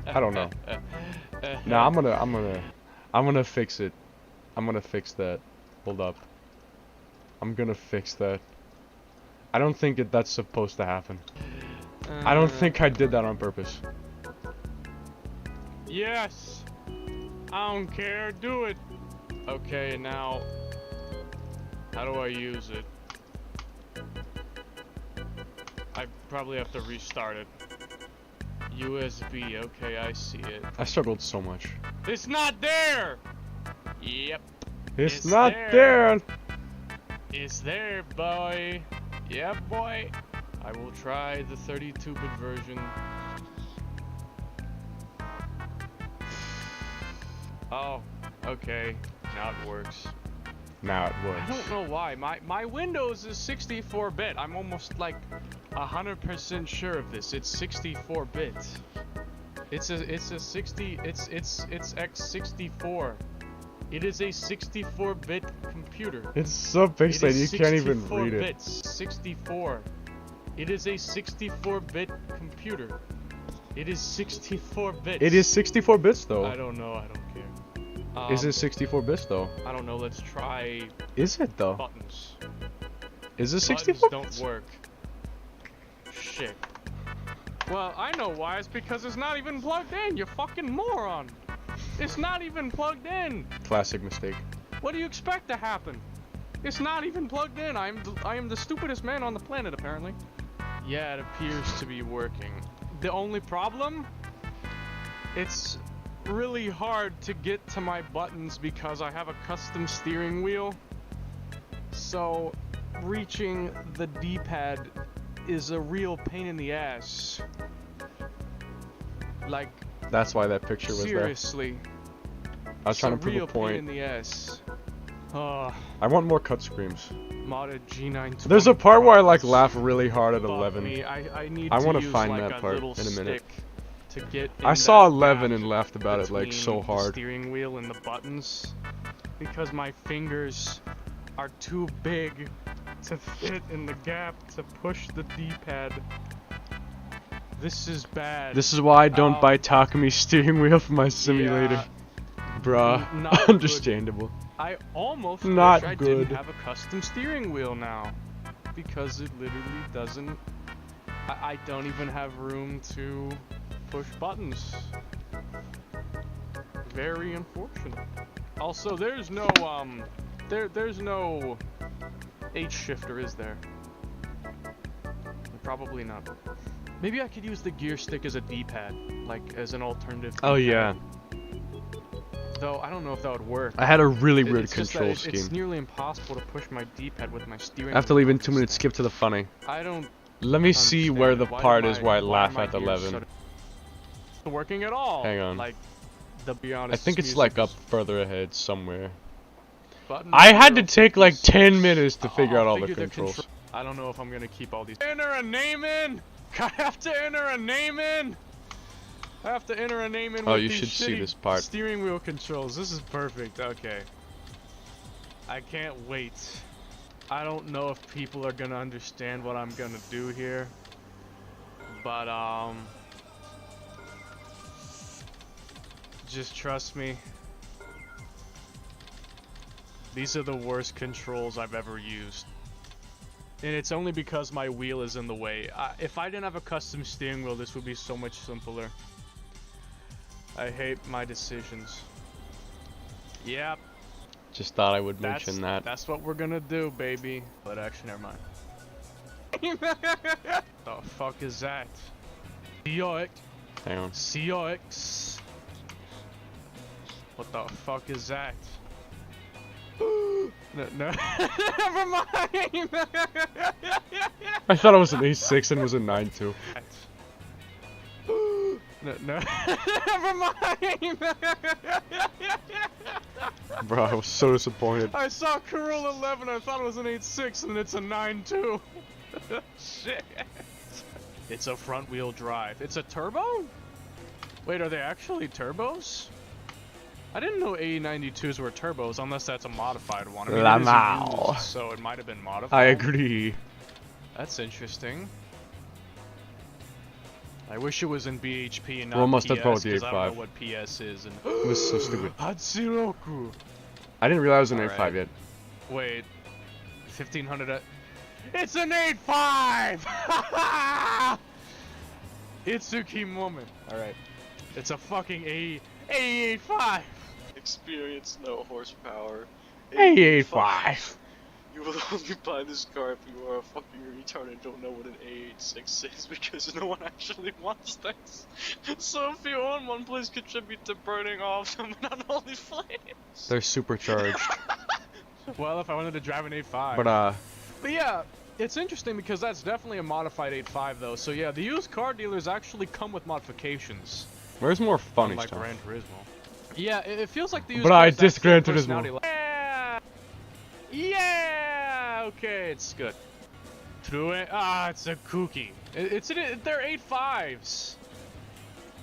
[SPEAKER 1] I don't know. Nah, I'm gonna fix it. I'm gonna fix that. Hold up. I'm gonna fix that. I don't think that's supposed to happen. I don't think I did that on purpose. Yes. I don't care. Do it. Okay, now. How do I use it? I probably have to restart it. USB, okay, I see it. I struggled so much. It's not there! Yep. It's not there! It's there, boy. Yeah, boy. I will try the 32-bit version. Oh, okay. Now it works. Now it works. I don't know why. My Windows is 64-bit. I'm almost like 100% sure of this. It's 64-bit. It's x64. It is a 64-bit computer. It's so pixelated you can't even read it. 64.
[SPEAKER 2] It is a 64-bit computer. It is 64 bits.
[SPEAKER 1] It is 64 bits though.
[SPEAKER 2] I don't know. I don't care.
[SPEAKER 1] Is it 64 bits though?
[SPEAKER 2] I don't know. Let's try
[SPEAKER 1] Is it though?
[SPEAKER 2] buttons.
[SPEAKER 1] Is it
[SPEAKER 2] Buttons
[SPEAKER 1] 64
[SPEAKER 2] don't
[SPEAKER 1] bits?
[SPEAKER 2] work. Shit. Well, I know why. It's because it's not even plugged in. You fucking moron. It's not even plugged in.
[SPEAKER 1] Classic mistake.
[SPEAKER 2] What do you expect to happen? It's not even plugged in. I am the stupidest man on the planet, apparently. Yeah, it appears to be working. The only problem? It's really hard to get to my buttons because I have a custom steering wheel. So, reaching the D-pad is a real pain in the ass. Like,
[SPEAKER 1] That's why that picture was
[SPEAKER 2] seriously.
[SPEAKER 1] there. I was trying to
[SPEAKER 2] It's a
[SPEAKER 1] prove
[SPEAKER 2] real
[SPEAKER 1] a
[SPEAKER 2] pain in
[SPEAKER 1] point.
[SPEAKER 2] the ass.
[SPEAKER 1] I want more cut screams.
[SPEAKER 2] Modded G920.
[SPEAKER 1] There's a part where I like laugh really hard at 11.
[SPEAKER 2] I need
[SPEAKER 1] I
[SPEAKER 2] to
[SPEAKER 1] wanna
[SPEAKER 2] use
[SPEAKER 1] find
[SPEAKER 2] like
[SPEAKER 1] that
[SPEAKER 2] a
[SPEAKER 1] part
[SPEAKER 2] little
[SPEAKER 1] in a minute.
[SPEAKER 2] stick to get
[SPEAKER 1] I
[SPEAKER 2] in
[SPEAKER 1] saw
[SPEAKER 2] that
[SPEAKER 1] 11
[SPEAKER 2] gap
[SPEAKER 1] and laughed about it like so
[SPEAKER 2] between the
[SPEAKER 1] hard.
[SPEAKER 2] steering wheel and the buttons because my fingers are too big to fit in the gap to push the D-pad. This is bad.
[SPEAKER 1] This is why I don't
[SPEAKER 2] Um,
[SPEAKER 1] buy Takumi steering wheel for my simulator.
[SPEAKER 2] Yeah,
[SPEAKER 1] Bruh.
[SPEAKER 2] not good.
[SPEAKER 1] Understandable.
[SPEAKER 2] I almost
[SPEAKER 1] Not
[SPEAKER 2] wish I
[SPEAKER 1] good.
[SPEAKER 2] didn't have a custom steering wheel now because it literally doesn't. I don't even have room to push buttons. Very unfortunate. Also, there's no there's no H shifter, is there? Probably not. Maybe I could use the gear stick as a D-pad, like as an alternative.
[SPEAKER 1] Oh
[SPEAKER 2] D-pad.
[SPEAKER 1] yeah.
[SPEAKER 2] Though I don't know if that would work.
[SPEAKER 1] I had a really weird
[SPEAKER 2] It's just that
[SPEAKER 1] control
[SPEAKER 2] It's
[SPEAKER 1] scheme.
[SPEAKER 2] nearly impossible to push my D-pad with my steering.
[SPEAKER 1] I have to
[SPEAKER 2] wheel
[SPEAKER 1] leave in
[SPEAKER 2] like
[SPEAKER 1] 2
[SPEAKER 2] this
[SPEAKER 1] minutes,
[SPEAKER 2] thing.
[SPEAKER 1] skip to the funny.
[SPEAKER 2] I don't.
[SPEAKER 1] Let me see where the
[SPEAKER 2] understand.
[SPEAKER 1] part
[SPEAKER 2] Why
[SPEAKER 1] is
[SPEAKER 2] am
[SPEAKER 1] where I
[SPEAKER 2] why
[SPEAKER 1] laugh
[SPEAKER 2] am my
[SPEAKER 1] at
[SPEAKER 2] gears
[SPEAKER 1] 11.
[SPEAKER 2] shut- Not working at all.
[SPEAKER 1] Hang on.
[SPEAKER 2] Like, the be
[SPEAKER 1] I
[SPEAKER 2] honest.
[SPEAKER 1] think it's like up further ahead somewhere.
[SPEAKER 2] Buttons
[SPEAKER 1] I had to
[SPEAKER 2] are
[SPEAKER 1] take like
[SPEAKER 2] focused.
[SPEAKER 1] 10 minutes to figure
[SPEAKER 2] I'll
[SPEAKER 1] out all the
[SPEAKER 2] figure
[SPEAKER 1] controls.
[SPEAKER 2] I don't know if I'm gonna keep all these. Enter a name in. I have to enter a name in. I have to enter a name in.
[SPEAKER 1] Oh,
[SPEAKER 2] with
[SPEAKER 1] you
[SPEAKER 2] these
[SPEAKER 1] should see
[SPEAKER 2] shitty
[SPEAKER 1] this part.
[SPEAKER 2] Steering wheel controls. This is perfect. Okay. I can't wait. I don't know if people are gonna understand what I'm gonna do here, but just trust me. These are the worst controls I've ever used. And it's only because my wheel is in the way. If I didn't have a custom steering wheel, this would be so much simpler. I hate my decisions. Yep,
[SPEAKER 1] Just thought I would mention that.
[SPEAKER 2] that's what we're gonna do, baby. But actually, never mind. The fuck is that? CX.
[SPEAKER 1] Hang on.
[SPEAKER 2] CX. What the fuck is that? No, never mind.
[SPEAKER 1] I thought it was an 8.6 and it was a 9.2.
[SPEAKER 2] No, never mind.
[SPEAKER 1] Bro, I was so disappointed.
[SPEAKER 2] I saw Corolla 11. I thought it was an 8.6 and it's a 9.2. Shit. It's a front-wheel drive. It's a turbo? Wait, are they actually turbos? I didn't know A92s were turbos, unless that's a modified one. I mean, it is
[SPEAKER 1] Lamau.
[SPEAKER 2] used, so it might have been modified.
[SPEAKER 1] I agree.
[SPEAKER 2] That's interesting. I wish it was in BHP and not
[SPEAKER 1] We're almost
[SPEAKER 2] PS,
[SPEAKER 1] at about the
[SPEAKER 2] 'cause I don't
[SPEAKER 1] 8.5.
[SPEAKER 2] know what PS is. And
[SPEAKER 1] It was so stupid.
[SPEAKER 2] Hatsiroku.
[SPEAKER 1] I didn't realize it was an
[SPEAKER 2] Alright.
[SPEAKER 1] 8.5 yet.
[SPEAKER 2] Wait, 1500. It's an 8.5. Itsuki moment. All right, it's a fucking A85.
[SPEAKER 4] Experience no horsepower.
[SPEAKER 1] Hey, 8.5.
[SPEAKER 4] You will only buy this car if you are a fucking retard and don't know what an A86 is because no one actually wants this. So if you own one, please contribute to burning off them and unholy flames.
[SPEAKER 1] They're supercharged.
[SPEAKER 2] Well, if I wanted to drive an 8.5.
[SPEAKER 1] But
[SPEAKER 2] yeah, it's interesting because that's definitely a modified 8.5 though. So yeah, the used car dealers actually come with modifications.
[SPEAKER 1] where's more funny
[SPEAKER 2] Unlike
[SPEAKER 1] stuff?
[SPEAKER 2] Gran Turismo. Yeah, it feels like the used
[SPEAKER 1] But I
[SPEAKER 2] cars
[SPEAKER 1] diss
[SPEAKER 2] actually
[SPEAKER 1] Gran
[SPEAKER 2] have
[SPEAKER 1] Turismo.
[SPEAKER 2] personality. Yeah! Yeah! Okay, it's good. True. It's a cookie. They're 8.5s.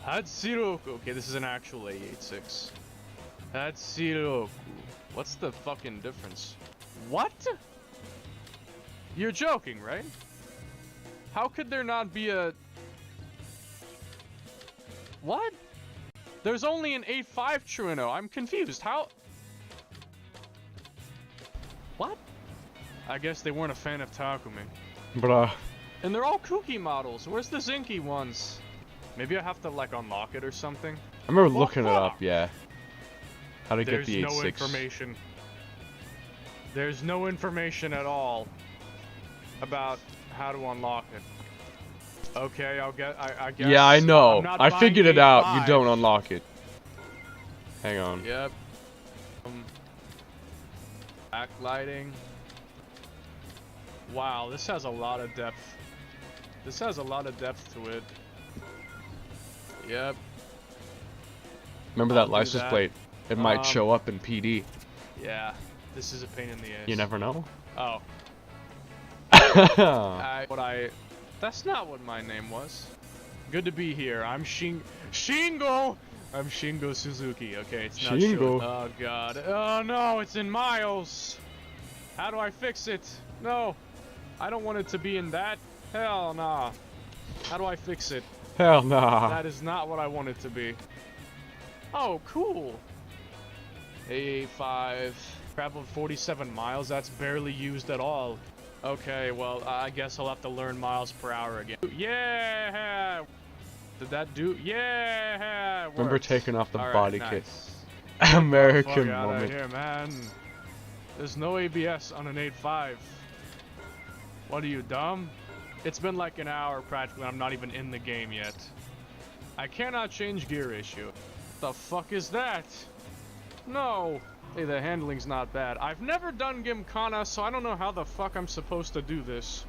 [SPEAKER 2] Hatsiroku. Okay, this is an actual A86. Hatsiroku. What's the fucking difference? What? You're joking, right? How could there not be a... What? There's only an 8.5 Trueno. I'm confused. How... What? I guess they weren't a fan of Takumi.
[SPEAKER 1] Bruh.
[SPEAKER 2] And they're all kooky models. Where's the Zinky ones? Maybe I have to, like, unlock it or something?
[SPEAKER 1] I remember
[SPEAKER 2] Well,
[SPEAKER 1] looking it
[SPEAKER 2] fuck.
[SPEAKER 1] up, yeah. How to
[SPEAKER 2] There's
[SPEAKER 1] get the 8.6.
[SPEAKER 2] no information. There's no information at all about how to unlock it. Okay, I guess.
[SPEAKER 1] Yeah, I know.
[SPEAKER 2] I'm not
[SPEAKER 1] I
[SPEAKER 2] buying
[SPEAKER 1] figured it out. You
[SPEAKER 2] 8.5.
[SPEAKER 1] don't unlock it. Hang on.
[SPEAKER 2] Yep. Backlighting. Wow, this has a lot of depth. This has a lot of depth to it. Yep.
[SPEAKER 1] Remember
[SPEAKER 2] I'll
[SPEAKER 1] that
[SPEAKER 2] do
[SPEAKER 1] license
[SPEAKER 2] that.
[SPEAKER 1] plate? It might show up in PD.
[SPEAKER 2] Yeah. This is a pain in the ass.
[SPEAKER 1] You never know.
[SPEAKER 2] Oh. That's not what my name was. Good to be here. I'm Shingo! I'm Shingo Suzuki. Okay, it's not
[SPEAKER 1] Shingo.
[SPEAKER 2] showing. Oh god. Oh no, it's in miles! How do I fix it? No! I don't want it to be in that. Hell nah. How do I fix it?
[SPEAKER 1] Hell nah.
[SPEAKER 2] That is not what I want it to be. Oh, cool! A5. Traveled 47 miles, that's barely used at all. Okay, well, I guess I'll have to learn miles per hour again. Yeah! Did that do? Yeah!
[SPEAKER 1] Remember
[SPEAKER 2] Worked.
[SPEAKER 1] taking off the
[SPEAKER 2] All right,
[SPEAKER 1] body
[SPEAKER 2] nice.
[SPEAKER 1] kit.
[SPEAKER 2] Fuck
[SPEAKER 1] American
[SPEAKER 2] outta
[SPEAKER 1] woman.
[SPEAKER 2] here, man. There's no ABS on an 8.5. What are you, dumb? It's been like an hour practically, I'm not even in the game yet. I cannot change gear ratio. The fuck is that? No! Hey, the handling's not bad. I've never done Gymkhana, so I don't know how the fuck I'm supposed to do this.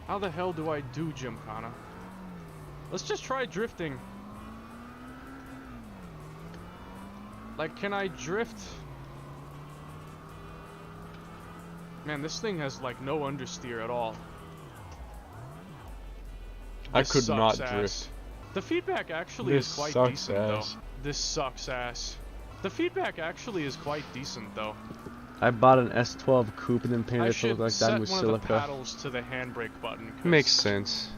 [SPEAKER 2] How the hell do I do Gymkhana? Let's just try drifting. Like, can I drift? Man, this thing has, like, no understeer at all.
[SPEAKER 1] I
[SPEAKER 2] This
[SPEAKER 1] could not
[SPEAKER 2] sucks
[SPEAKER 1] drift.
[SPEAKER 2] ass. The feedback actually
[SPEAKER 1] This
[SPEAKER 2] is quite
[SPEAKER 1] sucks
[SPEAKER 2] decent,
[SPEAKER 1] ass.
[SPEAKER 2] though. This sucks ass. The feedback actually is quite decent, though.
[SPEAKER 1] I bought an S12 coupe and then painted
[SPEAKER 2] I
[SPEAKER 1] it to
[SPEAKER 2] should
[SPEAKER 1] look like
[SPEAKER 2] set
[SPEAKER 1] that with
[SPEAKER 2] one of the
[SPEAKER 1] silica.
[SPEAKER 2] paddles to the handbrake button. 'Cause
[SPEAKER 1] Makes sense.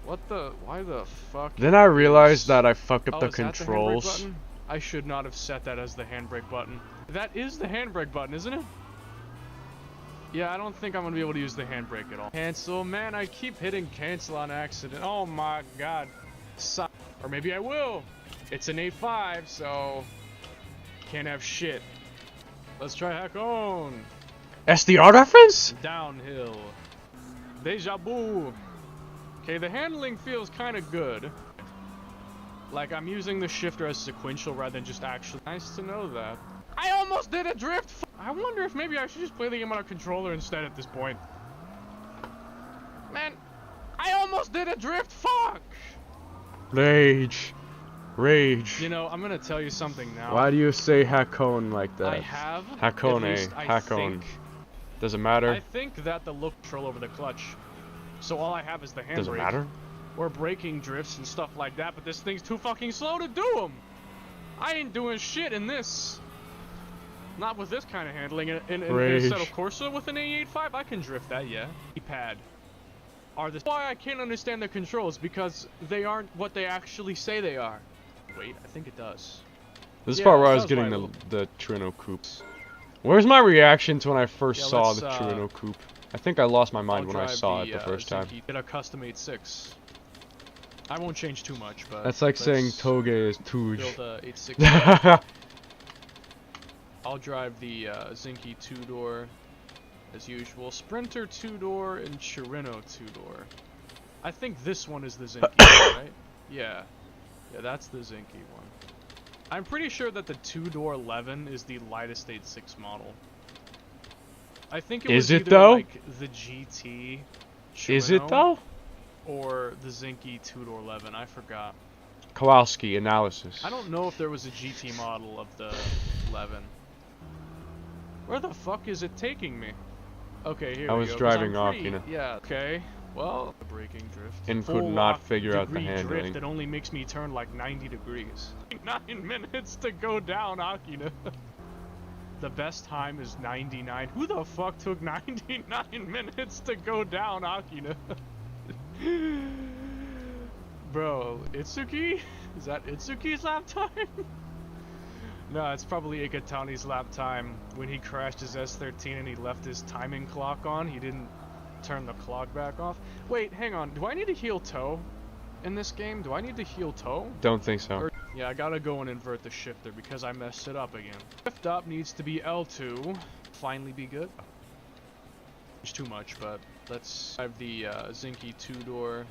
[SPEAKER 2] What the? Why the fuck?
[SPEAKER 1] Then I realized
[SPEAKER 2] is-
[SPEAKER 1] that I fucked up
[SPEAKER 2] Oh,
[SPEAKER 1] the
[SPEAKER 2] is that the handbrake
[SPEAKER 1] controls.
[SPEAKER 2] button? I should not have set that as the handbrake button. That is the handbrake button, isn't it? Yeah, I don't think I'm gonna be able to use the handbrake at all. Cancel, man, I keep hitting cancel on accident. Oh my god. Or maybe I will. It's an 8.5, so can't have shit. Let's try Hakone.
[SPEAKER 1] SDR reference?
[SPEAKER 2] Downhill. Deja vu. Okay, the handling feels kind of good. Like, I'm using the shifter as sequential rather than just actually. Nice to know that. I almost did a drift! I wonder if maybe I should just play the game on a controller instead at this point. Man, I almost did a drift! Fuck!
[SPEAKER 1] Rage. Rage.
[SPEAKER 2] You know, I'm gonna tell you something now.
[SPEAKER 1] Why do you say Hakone like that?
[SPEAKER 2] I have.
[SPEAKER 1] Hakone.
[SPEAKER 2] at least I
[SPEAKER 1] Hakone.
[SPEAKER 2] think-
[SPEAKER 1] Does it matter?
[SPEAKER 2] I think that the look control over the clutch. So all I have is the handbrake.
[SPEAKER 1] Does it matter?
[SPEAKER 2] Or braking drifts and stuff like that, but this thing's too fucking slow to do them. I ain't doing shit in this. Not with this kind of handling. In Assetto Corsa with an A85, I can drift that, yeah. Pad. Why I can't understand the controls, because they aren't what they actually say they are. Wait, I think it does.
[SPEAKER 1] This is
[SPEAKER 2] Yeah,
[SPEAKER 1] part where I
[SPEAKER 2] that
[SPEAKER 1] was
[SPEAKER 2] was
[SPEAKER 1] getting
[SPEAKER 2] my
[SPEAKER 1] the Trueno coupes. Where's my reaction to when I first
[SPEAKER 2] Yeah,
[SPEAKER 1] saw
[SPEAKER 2] let's,
[SPEAKER 1] the Trueno coupe? I think I lost my mind
[SPEAKER 2] I'll
[SPEAKER 1] when I
[SPEAKER 2] drive
[SPEAKER 1] saw it the first time.
[SPEAKER 2] Zinky. Get a custom 8.6. I won't change too much, but
[SPEAKER 1] That's like saying
[SPEAKER 2] let's
[SPEAKER 1] Toge is
[SPEAKER 2] build
[SPEAKER 1] Touge.
[SPEAKER 2] a 8.6. I'll drive the Zinky 2-door as usual. Sprinter 2-door and Chirino 2-door. I think this one is the Zinky one, right? Yeah. Yeah, that's the Zinky one. I'm pretty sure that the 2-door 11 is the lightest 8.6 model. I think it
[SPEAKER 1] Is
[SPEAKER 2] was
[SPEAKER 1] it
[SPEAKER 2] either
[SPEAKER 1] though?
[SPEAKER 2] like the GT
[SPEAKER 1] Is it
[SPEAKER 2] Chirino
[SPEAKER 1] though?
[SPEAKER 2] or the Zinky 2-door 11. I forgot.
[SPEAKER 1] Kowalski analysis.
[SPEAKER 2] I don't know if there was a GT model of the 11. Where the fuck is it taking me? Okay, here
[SPEAKER 1] I
[SPEAKER 2] we
[SPEAKER 1] was
[SPEAKER 2] go, 'cause
[SPEAKER 1] driving
[SPEAKER 2] I'm
[SPEAKER 1] off,
[SPEAKER 2] pretty-
[SPEAKER 1] you know.
[SPEAKER 2] Yeah, okay. Well, the braking drift.
[SPEAKER 1] And could
[SPEAKER 2] Full
[SPEAKER 1] not
[SPEAKER 2] lock
[SPEAKER 1] figure out the
[SPEAKER 2] degree
[SPEAKER 1] handling.
[SPEAKER 2] drift that only makes me turn like 90 degrees. 9 minutes to go down, Akina. The best time is 99. Who the fuck took 99 minutes to go down Akina? Bro, Itsuki? Is that Itsuki's lap time? No, it's probably Ikatani's lap time. When he crashed his S13 and he left his timing clock on, he didn't turn the clock back off. Wait, hang on. Do I need to heal toe in this game? Do I need to heal toe?
[SPEAKER 1] Don't think so.
[SPEAKER 2] Yeah, I gotta go and invert the shifter because I messed it up again. Shift up needs to be L2. Finally be good. It's too much, but let's have the Zinky 2-door.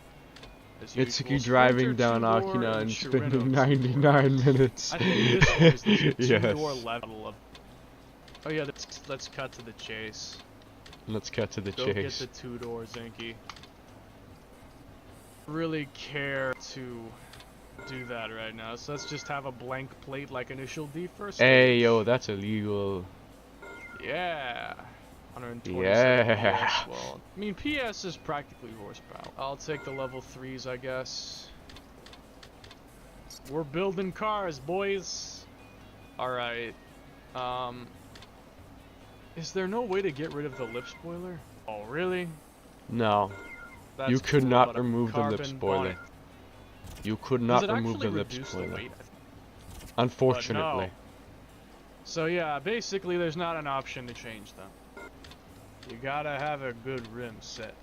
[SPEAKER 1] Itsuki driving down Akina and spending 99 minutes.
[SPEAKER 2] I think this one is the
[SPEAKER 1] Yes.
[SPEAKER 2] 2-door level of... Oh yeah, let's cut to the chase.
[SPEAKER 1] Let's cut to the
[SPEAKER 2] Go
[SPEAKER 1] chase.
[SPEAKER 2] get the 2-door Zinky. Really care to do that right now, so let's just have a blank plate like initial D first.
[SPEAKER 1] Hey, yo, that's illegal.
[SPEAKER 2] Yeah. 127
[SPEAKER 1] Yeah.
[SPEAKER 2] PS. Well, I mean, PS is practically horsepower. I'll take the level 3s, I guess. We're building cars, boys. Alright. Is there no way to get rid of the lip spoiler? Oh, really?
[SPEAKER 1] No.
[SPEAKER 2] That's
[SPEAKER 1] You could
[SPEAKER 2] cool,
[SPEAKER 1] not
[SPEAKER 2] but a
[SPEAKER 1] remove the lip
[SPEAKER 2] carbon
[SPEAKER 1] spoiler.
[SPEAKER 2] bonnet.
[SPEAKER 1] You could
[SPEAKER 2] Does
[SPEAKER 1] not
[SPEAKER 2] it
[SPEAKER 1] remove
[SPEAKER 2] actually
[SPEAKER 1] the lip
[SPEAKER 2] reduce the
[SPEAKER 1] spoiler.
[SPEAKER 2] weight?
[SPEAKER 1] Unfortunately.
[SPEAKER 2] So yeah, basically there's not an option to change them. You gotta have a good rim set.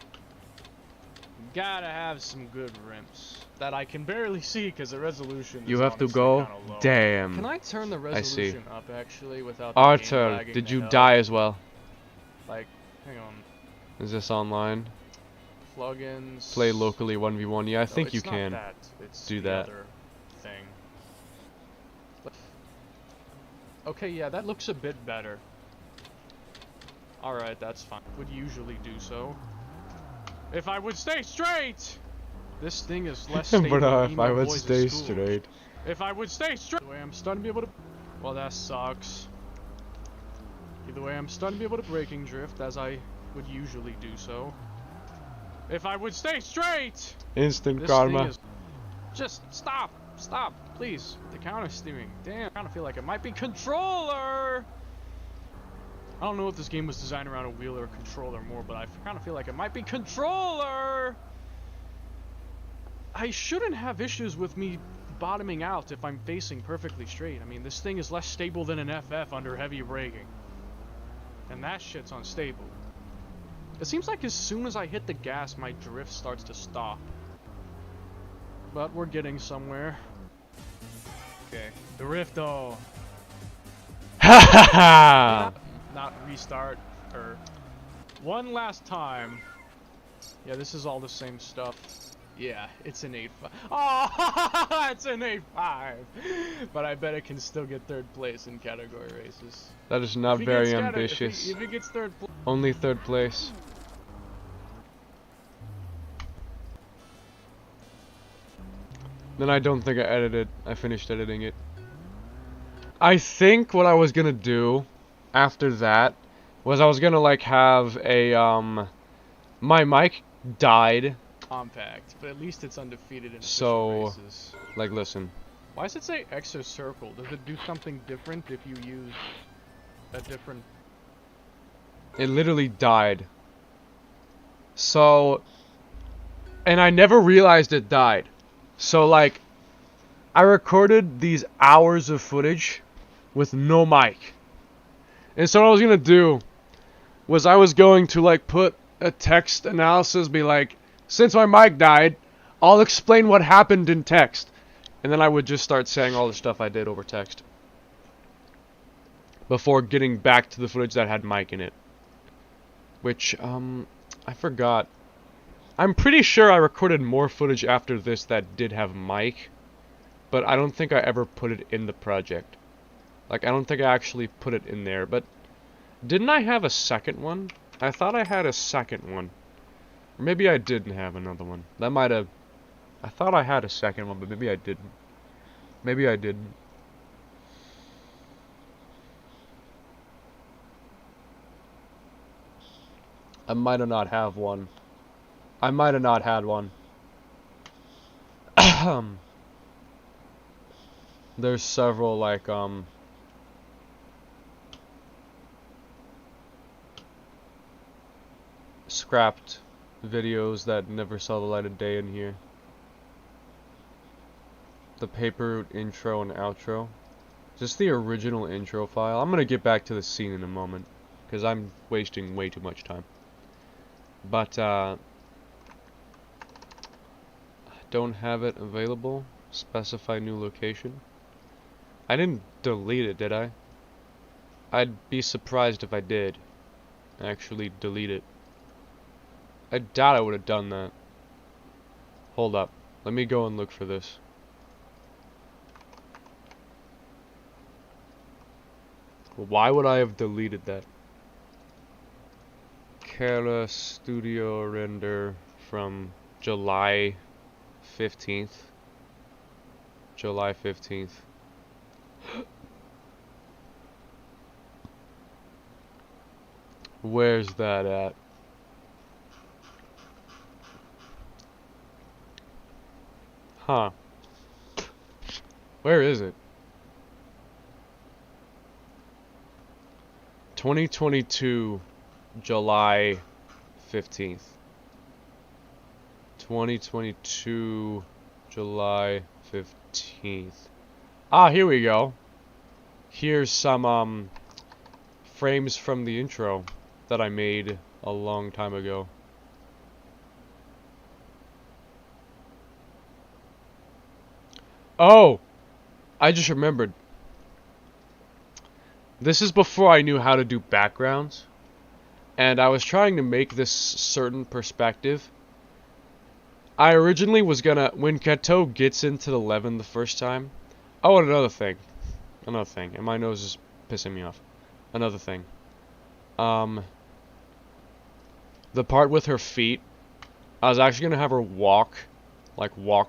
[SPEAKER 2] You gotta have some good rims that I can barely see because the resolution is
[SPEAKER 1] You have to
[SPEAKER 2] honestly
[SPEAKER 1] go.
[SPEAKER 2] kinda low.
[SPEAKER 1] Damn.
[SPEAKER 2] Can I turn the
[SPEAKER 1] I see.
[SPEAKER 2] resolution up actually without the game
[SPEAKER 1] Arthur,
[SPEAKER 2] lagging
[SPEAKER 1] did
[SPEAKER 2] the
[SPEAKER 1] you
[SPEAKER 2] hell?
[SPEAKER 1] die as well?
[SPEAKER 2] Like, hang on.
[SPEAKER 1] Is this online?
[SPEAKER 2] Plugins.
[SPEAKER 1] Play locally 1v1. Yeah, I
[SPEAKER 2] No,
[SPEAKER 1] think you
[SPEAKER 2] it's not
[SPEAKER 1] can.
[SPEAKER 2] That. It's
[SPEAKER 1] do
[SPEAKER 2] the
[SPEAKER 1] that.
[SPEAKER 2] Other thing. Okay, yeah, that looks a bit better. Alright, that's fine. Would usually do so. If I would stay straight! This thing is less stable
[SPEAKER 1] But
[SPEAKER 2] than
[SPEAKER 1] if I
[SPEAKER 2] emo
[SPEAKER 1] would
[SPEAKER 2] boys at
[SPEAKER 1] stay
[SPEAKER 2] school.
[SPEAKER 1] straight.
[SPEAKER 2] If I would stay straight! Either way, I'm starting to be able to... Well, that sucks. Either way, I'm starting to be able to braking drift as I would usually do so. If I would stay straight!
[SPEAKER 1] Instant
[SPEAKER 2] This
[SPEAKER 1] karma.
[SPEAKER 2] thing is... Just stop! Stop! Please! The counter steering. Damn, I kinda feel like it might be controller! I don't know if this game was designed around a wheel or a controller more, but I kinda feel like it might be controller! I shouldn't have issues with me bottoming out if I'm facing perfectly straight. I mean, this thing is less stable than an FF under heavy braking. And that shit's unstable. It seems like as soon as I hit the gas, my drift starts to stop. But we're getting somewhere. Okay. The Rifto.
[SPEAKER 1] Ha ha ha!
[SPEAKER 2] Not restart. Or one last time. Yeah, this is all the same stuff. Yeah, it's an 8.5. Oh, it's an 8.5. But I bet it can still get third place in category races.
[SPEAKER 1] That is not
[SPEAKER 2] If he
[SPEAKER 1] very
[SPEAKER 2] gets
[SPEAKER 1] ambitious.
[SPEAKER 2] If he gets third place.
[SPEAKER 1] Only third place. Then I don't think I edited. I finished editing it. I think what I was gonna do after that was I was gonna like have a my mic died.
[SPEAKER 2] Compact, but at least it's undefeated in
[SPEAKER 1] So-
[SPEAKER 2] official races.
[SPEAKER 1] Like listen.
[SPEAKER 2] Why does it say X or circle? Does it do something different if you use a different...
[SPEAKER 1] It literally died. So, and I never realized it died. So like, I recorded these hours of footage with no mic. And so what I was gonna do was I was going to like put a text analysis, be like, since my mic died, I'll explain what happened in text. And then I would just start saying all the stuff I did over text. Before getting back to the footage that had mic in it. Which, I forgot. I'm pretty sure I recorded more footage after this that did have mic. But I don't think I ever put it in the project. Like, I don't think I actually put it in there. But, didn't I have a second one? I thought I had a second one. Or maybe I didn't have another one. That might have... I thought I had a second one, but maybe I didn't. Maybe I didn't. I might have not have one. I might have not had one. There's several, like, scrapped videos that never saw the light of day in here. The paper intro and outro. Just the original intro file. I'm gonna get back to the scene in a moment, because I'm wasting way too much time. But, don't have it available. Specify new location. I didn't delete it, did I? I'd be surprised if I did actually delete it. I doubt I would have done that. Hold up. Let me go and look for this. Why would I have deleted that? Kara Studio render from July 15th. July 15th. Where's that at? Huh. Where is it? 2022 July 15th. 2022 July 15th. Ah, here we go. Here's some frames from the intro that I made a long time ago. Oh, I just remembered. This is before I knew how to do backgrounds, and I was trying to make this certain perspective. I originally was gonna, when Kato gets into the Levin the first time. Oh, and another thing, and my nose is pissing me off. Another thing, the part with her feet, I was actually gonna have her walk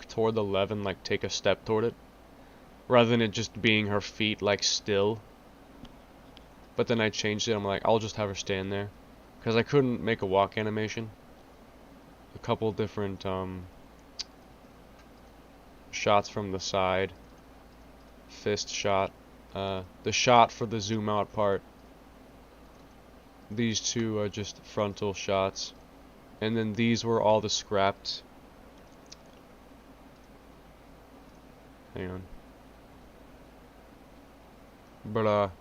[SPEAKER 1] toward the Levin, like take a step toward it, rather than it just being her feet like still. But then I changed it. I'm like, I'll just have her stand there, because I couldn't make a walk animation. A couple different shots from the side, fist shot, the shot for the zoom out part. These two are just frontal shots, and then these were all the scrapped. Hang on. But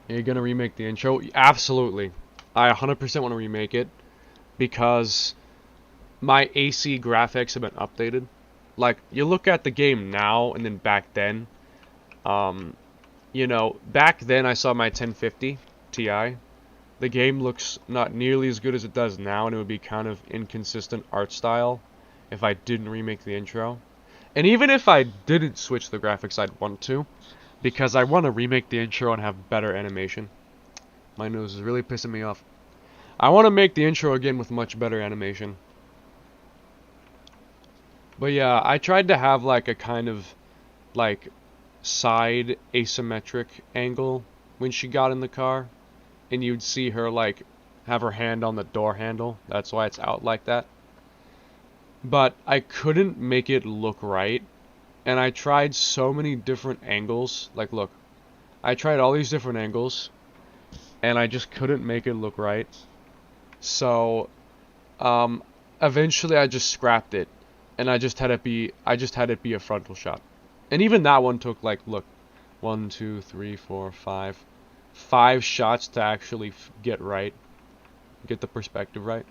[SPEAKER 1] you're gonna remake the intro? Absolutely. I 100% want to remake it, because my AC graphics have been updated. Like, you look at the game now and then back then. You know, back then I saw my 1050 Ti. The game looks not nearly as good as it does now, and it would be kind of inconsistent art style if I didn't remake the intro. And even if I didn't switch the graphics, I'd want to, because I want to remake the intro and have better animation. My nose is really pissing me off. I want to make the intro again with much better animation. But yeah, I tried to have like a kind of like side asymmetric angle when she got in the car, and you'd see her like have her hand on the door handle. That's why it's out like that. But I couldn't make it look right, and I tried so many different angles. Like, look, I tried all these different angles, and I just couldn't make it look right. So eventually I just scrapped it, and I just had it be a frontal shot. And even that one took, like, look, 1 2 3 4 5 shots to actually get right, get the perspective right.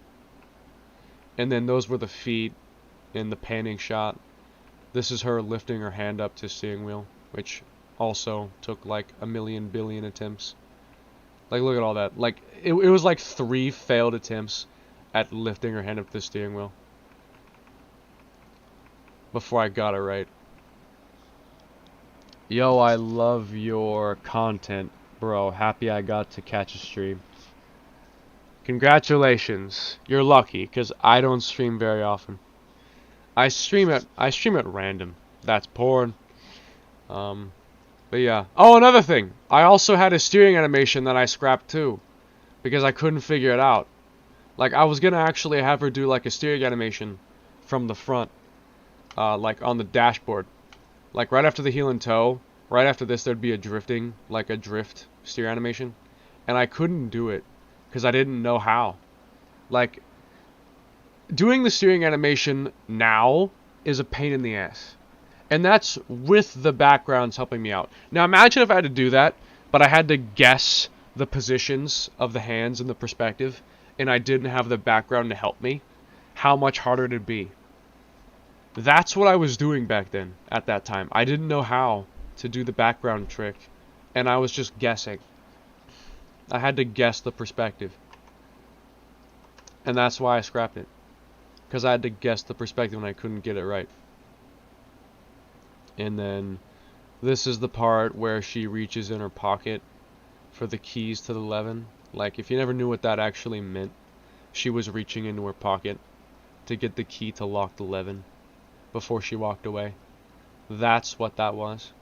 [SPEAKER 1] And then those were the feet in the panning shot. This is her lifting her hand up to steering wheel, which also took like a million billion attempts. Like, look at all that. Like, it was like 3 failed attempts at lifting her hand up to the steering wheel before I got it right. Yo, I love your content, bro. Happy I got to catch a stream. Congratulations. You're lucky, because I don't stream very often. I stream at random. That's porn. But yeah. Oh, another thing. I also had a steering animation that I scrapped too, because I couldn't figure it out. Like, I was gonna actually have her do like a steering animation from the front, like on the dashboard. Like right after the heel and toe, right after this there'd be a drifting, like a drift steer animation, and I couldn't do it because I didn't know how. Like, doing the steering animation now is a pain in the ass. And that's with the backgrounds helping me out. Now imagine if I had to do that, but I had to guess the positions of the hands and the perspective, and I didn't have the background to help me. How much harder it'd be. That's what I was doing back then, at that time. I didn't know how to do the background trick, and I was just guessing. I had to guess the perspective. And that's why I scrapped it. Because I had to guess the perspective and I couldn't get it right. And then this is the part where she reaches in her pocket for the keys to the Levin. Like, if you never knew what that actually meant, she was reaching into her pocket to get the key to lock the Levin before she walked away. That's what that was.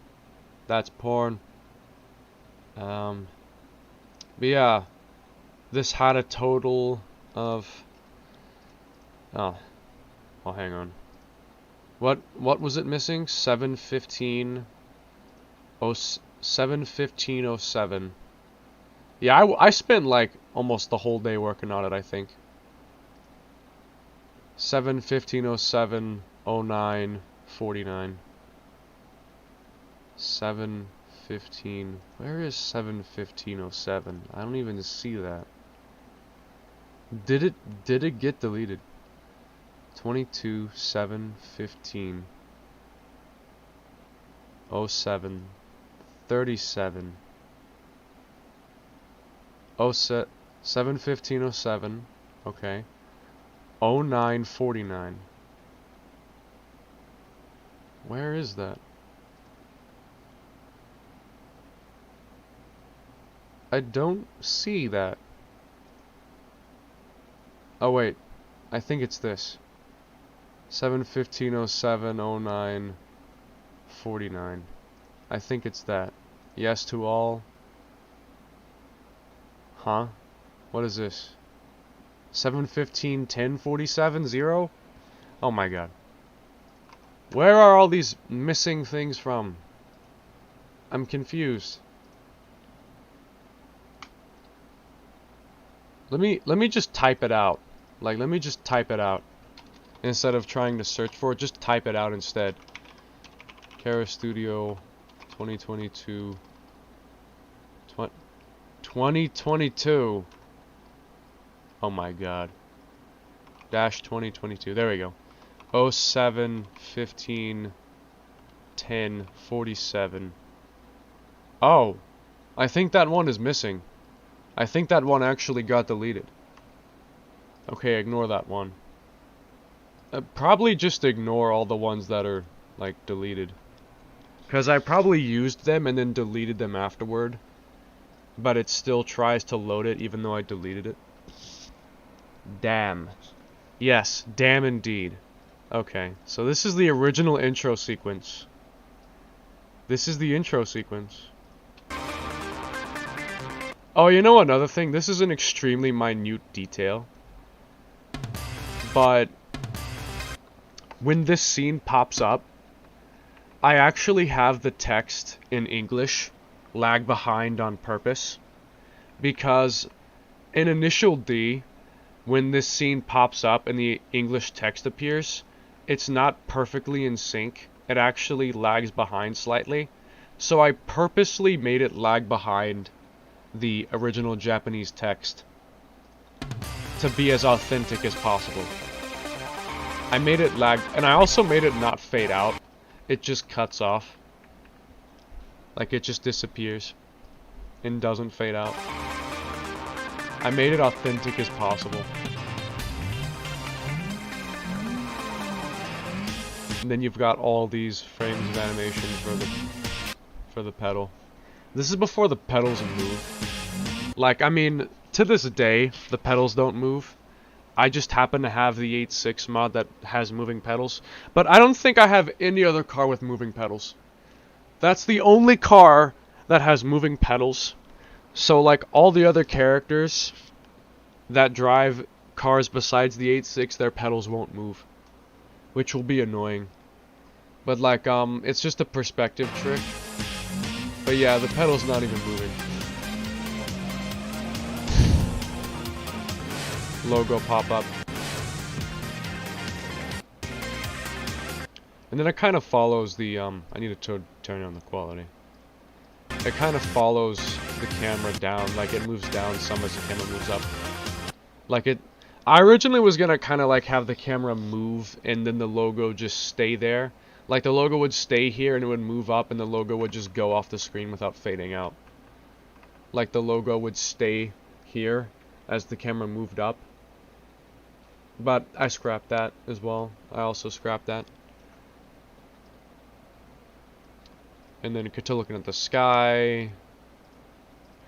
[SPEAKER 1] That's porn. But yeah, this had a total of... Oh, hang on. What was it missing? 7:15:07. Yeah, I spent like almost the whole day working on it, I think. 7:15:07:09:49. 7:15. Where is 7:15:07? I don't even see that. Did it get deleted? 22:7:15. 07. 37. 7:15:07. Okay. 09:49. Where is that? I don't see that. Oh wait, I think it's this. 7:15:07:09:49. I think it's that. Yes to all. Huh? What is this? 7:15:10:47 0? Oh my god. Where are all these missing things from? I'm confused. Let me just type it out. Like, let me just type it out. Instead of trying to search for it, just type it out instead. Kara Studio 2022 2022. Oh my god. Dash 2022. There we go. 07:15:10:47. Oh, I think that one is missing. I think that one actually got deleted. Okay, ignore that one. Probably just ignore all the ones that are, like, deleted. Because I probably used them and then deleted them afterward. But it still tries to load it even though I deleted it. Damn. Yes, damn indeed. Okay, so this is the original intro sequence. This is the intro sequence. Oh, you know another thing? This is an extremely minute detail. But when this scene pops up, I actually have the text in English lag behind on purpose. Because in Initial D, when this scene pops up and the English text appears, it's not perfectly in sync. It actually lags behind slightly. So I purposely made it lag behind the original Japanese text to be as authentic as possible. I made it lag, and I also made it not fade out. It just cuts off. Like, it just disappears and doesn't fade out. I made it authentic as possible. And then you've got all these frames of animation for the pedal. This is before the pedals move. Like, I mean, to this day, the pedals don't move. I just happen to have the 8.6 mod that has moving pedals. But I don't think I have any other car with moving pedals. That's the only car that has moving pedals. So, like, all the other characters that drive cars besides the 8.6, their pedals won't move. Which will be annoying. But, like, it's just a perspective trick. But yeah, the pedal's not even moving. logo pop up. And then it kind of follows the, I need to turn on the quality. It kind of follows the camera down, like it moves down some as the camera moves up. Like I originally was gonna kind of like have the camera move and then the logo just stay there. Like the logo would stay here and it would move up and the logo would just go off the screen without fading out. Like the logo would stay here as the camera moved up. But I scrapped that as well. I also scrapped that. And then Kato looking at the sky.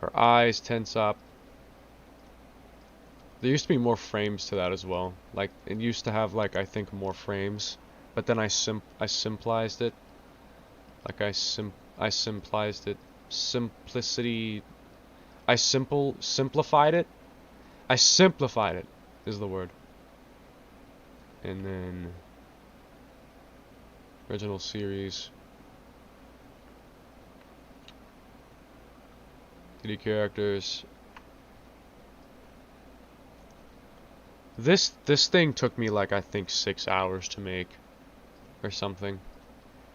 [SPEAKER 1] Her eyes tense up. There used to be more frames to that as well. Like, it used to have, like, I think more frames. But then I simplified it. Like, I simplified it. Simplicity... simplified it? I simplified it, is the word. And then... original series. 3D characters. This thing took me like I think 6 hours to make or something.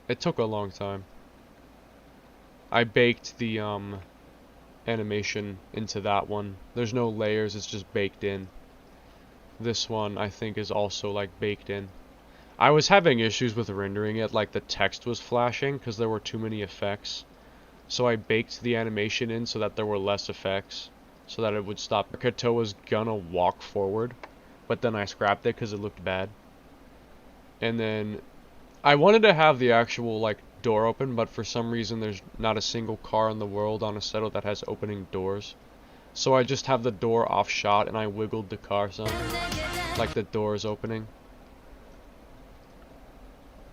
[SPEAKER 1] It took a long time. I baked the animation into that one. There's no layers, it's just baked in. This one I think is also like baked in. I was having issues with rendering it, like the text was flashing because there were too many effects. So I baked the animation in so that there were less effects, so that it would stop. Kato was gonna walk forward, but then I scrapped it because it looked bad. And then I wanted to have the actual like door open, but for some reason there's not a single car in the world on Assetto that has opening doors. So I just have the door off shot and I wiggled the car some, like the door is opening.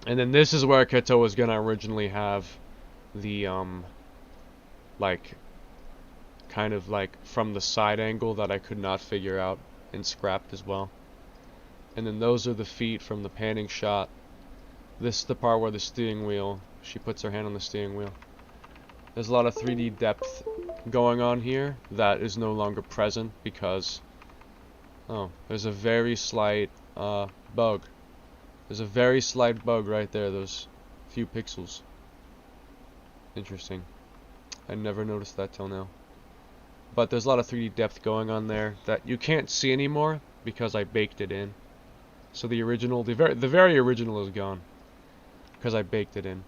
[SPEAKER 1] And then this is where Kato was gonna originally have the like kind of like from the side angle that I could not figure out and scrapped as well. And then those are the feet from the panning shot. This is the part where the steering wheel, she puts her hand on the steering wheel. There's a lot of 3D depth going on here that is no longer present because there's a very slight bug. There's a very slight bug right there, those few pixels. Interesting. I never noticed that till now. But there's a lot of 3D depth going on there that you can't see anymore because I baked it in. So the original, the very original is gone because I baked it in.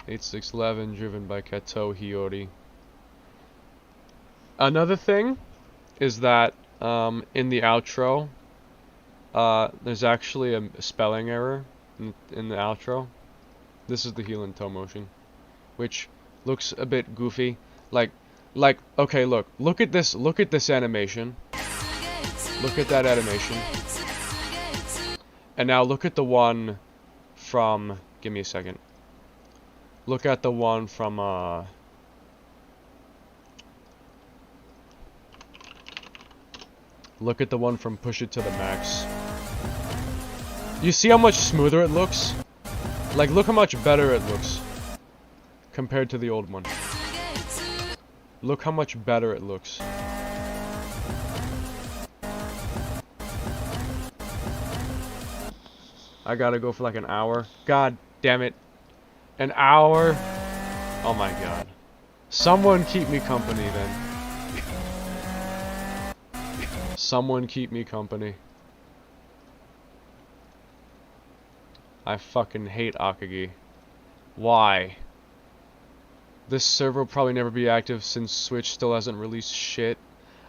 [SPEAKER 1] 8611 driven by Kato Hiyori. Another thing is that in the outro, there's actually a spelling error in the outro. This is the heel and toe motion, which looks a bit goofy. Like, okay, look at this animation. Look at that animation. And now look at the one from, give me a second. Look at the one from, look at the one from Push It to the Max. You see how much smoother it looks? Like, look how much better it looks compared to the old one. Look how much better it looks. I gotta go for like an hour. God damn it. An hour? Oh my god. Someone keep me company then. Someone keep me company. I fucking hate Akagi. Why? This server will probably never be active since Switch still hasn't released shit.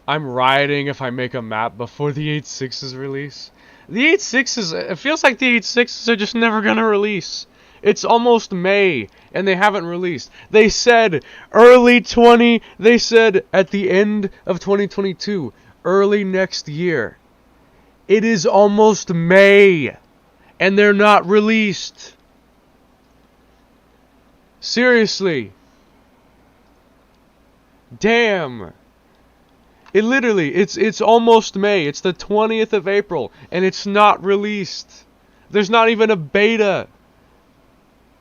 [SPEAKER 1] I'm rioting if I make a map before the 8.6's release. The 8.6's, it feels like the 8.6's are just never gonna release. It's almost May, and they haven't released. They said they said at the end of 2022, early next year. It is almost May, and they're not released. Seriously. Damn. It literally, it's almost May. It's the 20th of April, and it's not released. There's not even a beta.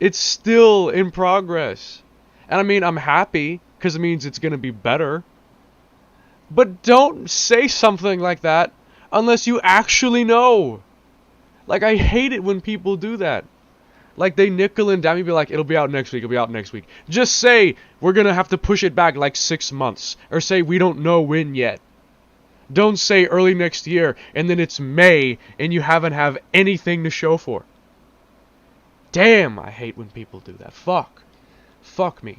[SPEAKER 1] It's still in progress. And I mean, I'm happy, because it means it's going to be better. But don't say something like that unless you actually know. Like, I hate it when people do that. Like, they nickel and dime me, be like, it'll be out next week, it'll be out next week. Just say, we're gonna have to push it back like 6 months. Or say, we don't know when yet. Don't say early next year, and then it's May, and you haven't have anything to show for. Damn, I hate when people do that. Fuck. Fuck me.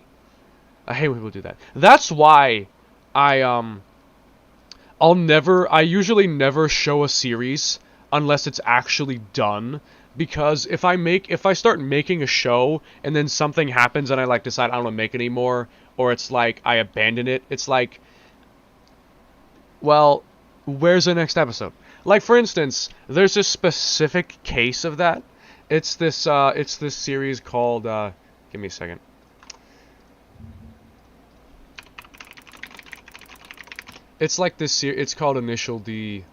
[SPEAKER 1] I hate when people do that. That's why I usually never show a series unless it's actually done, because if I start making a show and then something happens and I like decide I don't want to make it anymore, or it's like I abandon it, it's like, well, where's the next episode? Like, for instance, there's a specific case of that. It's this series called give me a second. It's like this it's called Initial D.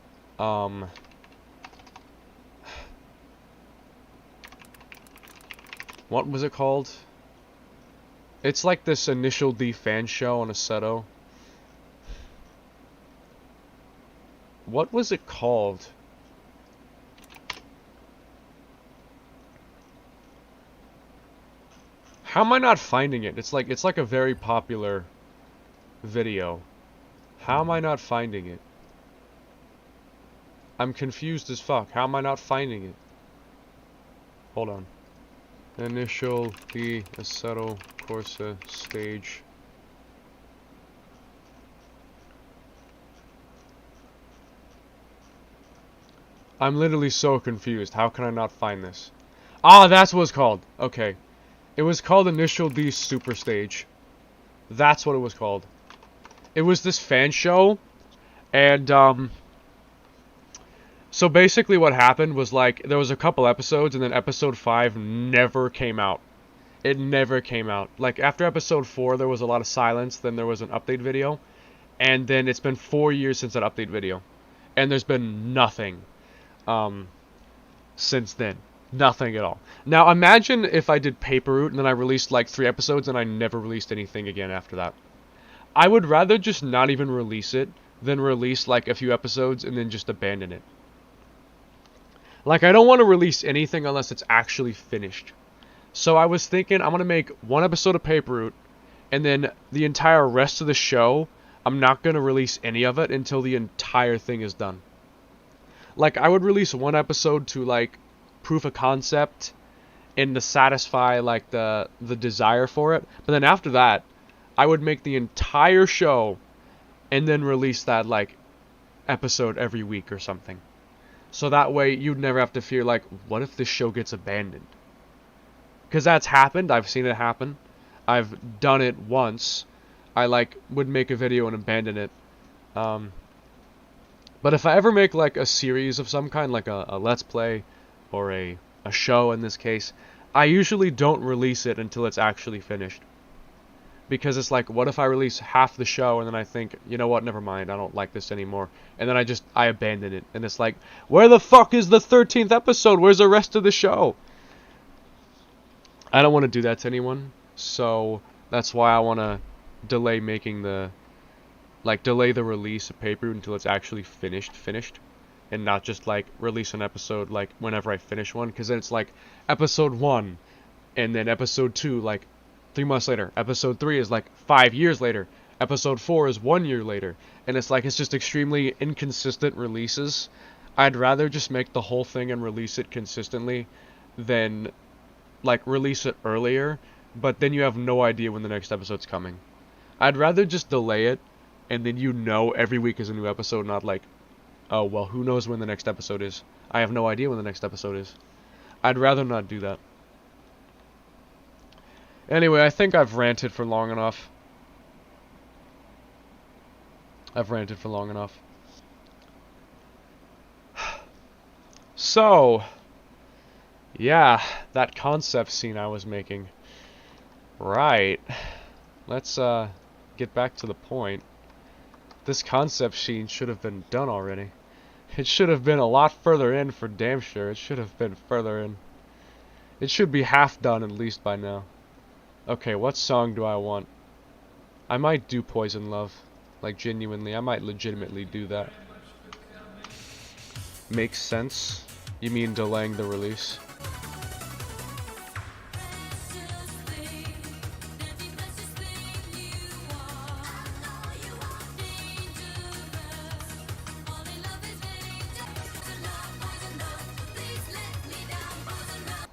[SPEAKER 1] What was it called? It's like this Initial D fan show on Aceto. What was it called? How am I not finding it? It's like a very popular video. How am I not finding it? I'm confused as fuck. How am I not finding it? Hold on. Initial D Assetto Corsa stage. I'm literally so confused. How can I not find this? Ah, that's what it's called. Okay. It was called Initial D Super Stage. That's what it was called. It was this fan show, and so basically what happened was, like, there was a couple episodes, and then episode 5 never came out. It never came out. Like, after episode 4 there was a lot of silence, then there was an update video, and then it's been 4 years since that update video, and there's been nothing since then. Nothing at all. Now imagine if I did Paper Route and then I released like 3 episodes and I never released anything again after that. I would rather just not even release it than release like a few episodes and then just abandon it. Like, I don't want to release anything unless it's actually finished. So I was thinking I'm going to make 1 episode of Paper Route, and then the entire rest of the show, I'm not going to release any of it until the entire thing is done. Like, I would release 1 episode to like proof of concept and to satisfy like the desire for it, but then after that I would make the entire show and then release that like episode every week or something, so that way you'd never have to fear like, what if this show gets abandoned? Because that's happened. I've seen it happen. I've done it once. I like would make a video and abandon it. But if I ever make like a series of some kind, like a let's play or a show in this case, I usually don't release it until it's actually finished. Because it's like, what if I release half the show and then I think, you know what, never mind, I don't like this anymore. And then I abandon it. And it's like, where the fuck is the 13th episode? Where's the rest of the show? I don't want to do that to anyone. So that's why I want to delay making delay the release of Paper Route until it's actually finished. And not just like release an episode like whenever I finish one, because then it's like episode 1 and then episode 2 like 3 months later, episode 3 is like 5 years later, episode 4 is 1 year later, and it's like, it's just extremely inconsistent releases. I'd rather just make the whole thing and release it consistently than like release it earlier, but then you have no idea when the next episode's coming. I'd rather just delay it and then every week is a new episode, not like, oh, well, who knows when the next episode is? I have no idea when the next episode is. I'd rather not do that. Anyway, I think I've ranted for long enough. So, yeah, that concept scene I was making. Right. Let's get back to the point. This concept scene should have been done already. It should have been a lot further in for damn sure. It should have been further in. It should be half done at least by now. Okay, what song do I want? I might do Poison Love. Like, genuinely, I might legitimately do that. Makes sense? You mean delaying the release?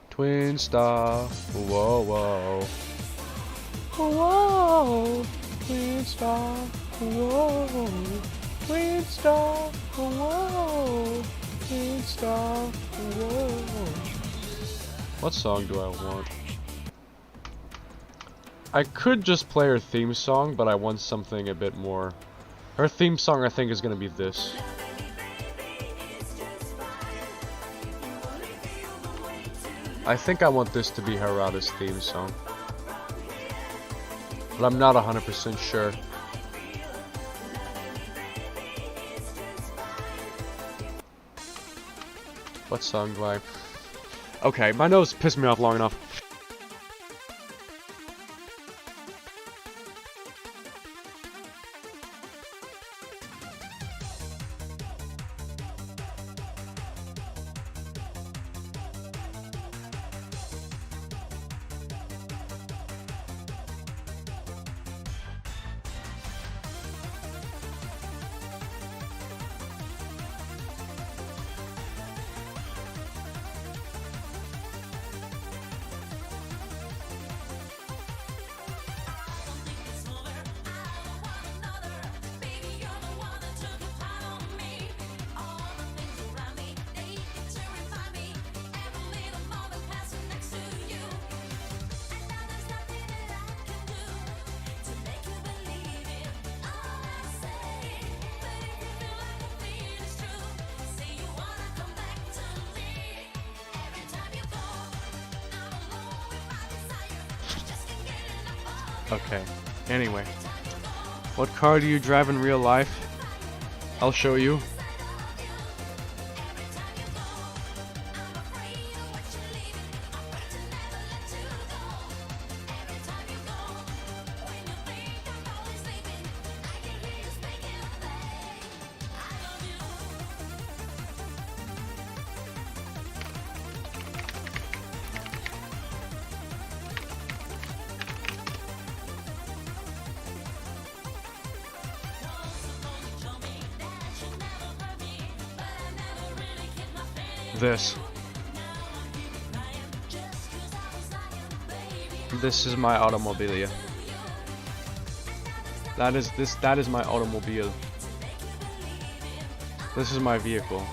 [SPEAKER 1] Twin Star, whoa, whoa. Whoa, Twin Star, whoa. Twin Star, whoa. Twin Star, whoa. What song do I want? I could just play her theme song, but I want something a bit more. Her theme song, I think, is gonna be this. I think I want this to be Harada's theme song. But I'm not 100% sure. What song do I... Okay, my nose pissed me off long enough. Okay, anyway. What car do you drive in real life? I'll show you. This. This is my automobilia. That is my automobile. This is my vehicle.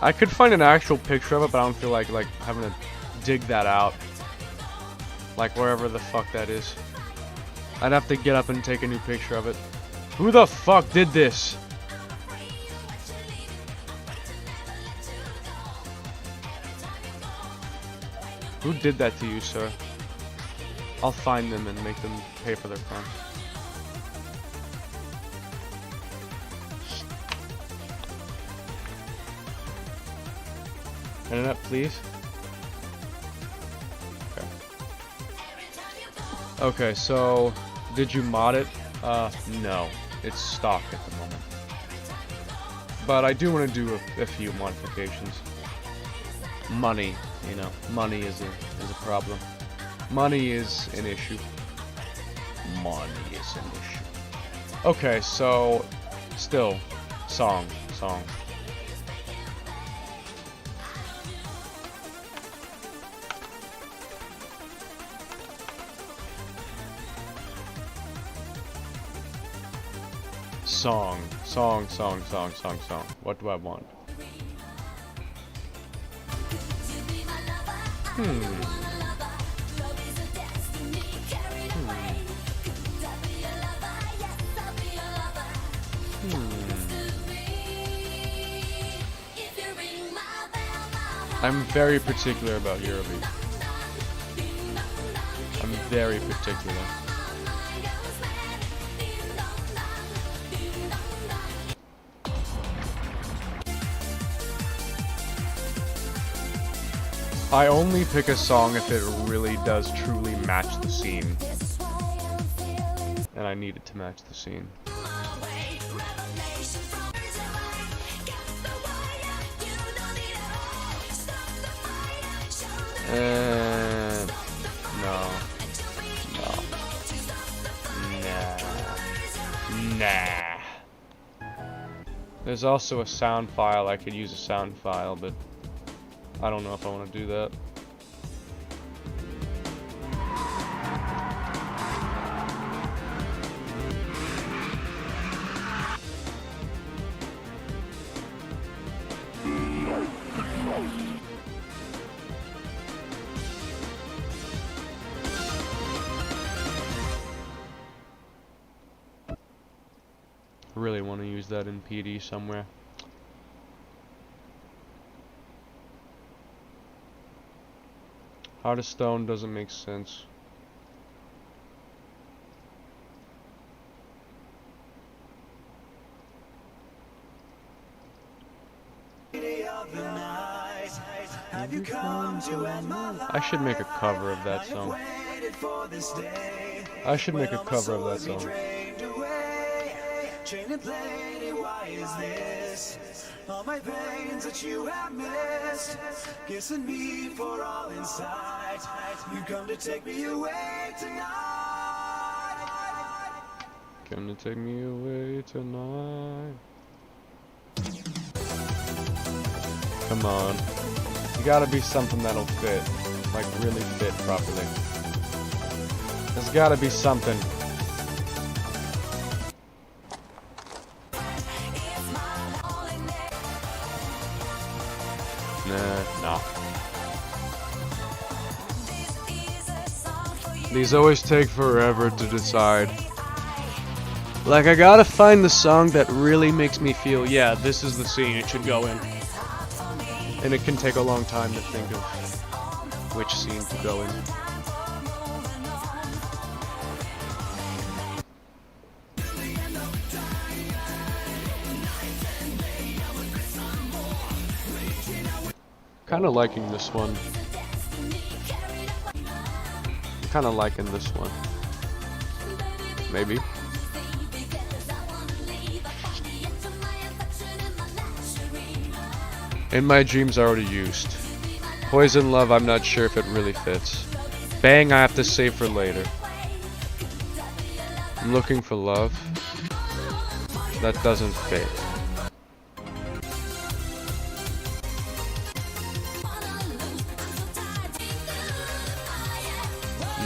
[SPEAKER 1] I could find an actual picture of it, but I don't feel like having to dig that out. Like wherever the fuck that is. I'd have to get up and take a new picture of it. Who the fuck did this? Who did that to you, sir? I'll find them and make them pay for their crimes. Internet, please. Okay. Okay, so did you mod it? No. It's stock at the moment. But I do want to do a few modifications. Money, you know, money is a problem. Money is an issue. Money is an issue. Okay, so still, song. Song. What do I want? I'm very particular about Eurobeat. I'm very particular. I only pick a song if it really does truly match the scene. And I need it to match the scene. No. Nah. There's also a sound file. I could use a sound file, but I don't know if I want to do that. I really want to use that in PD somewhere. Heart of Stone doesn't make sense. I should make a cover of that song. I should make a cover of that song. All my pains that you have missed, kissing me for all inside. You come to take me away tonight. Come to take me away tonight. Come on. You gotta be something that'll fit. Like really fit properly. There's gotta be something. Nah. These always take forever to decide. Like, I gotta find the song that really makes me feel, yeah, this is the scene it should go in. And it can take a long time to think of which scene to go in. Kinda liking this one. Kinda liking this one. Maybe. In My Dreams already used. Poison Love, I'm not sure if it really fits. Bang, I have to save for later. I'm looking for love. That doesn't fit.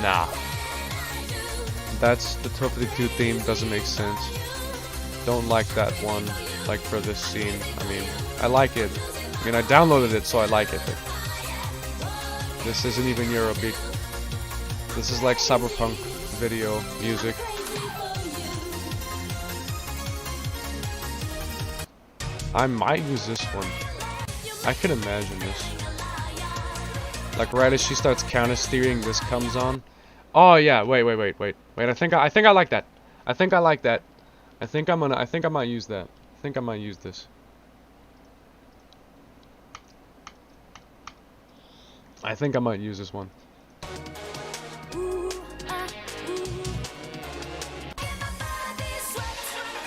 [SPEAKER 1] Nah. That's the Top of the Two theme, doesn't make sense. Don't like that one, like for this scene. I mean, I like it. I mean, I downloaded it, so I like it. But this isn't even Eurobeat. This is like cyberpunk video music. I might use this one. I can imagine this. Like right as she starts counter steering, this comes on. Oh yeah, wait. I think I like that. I think I like that. I think I might use that. I think I might use this. I think I might use this one.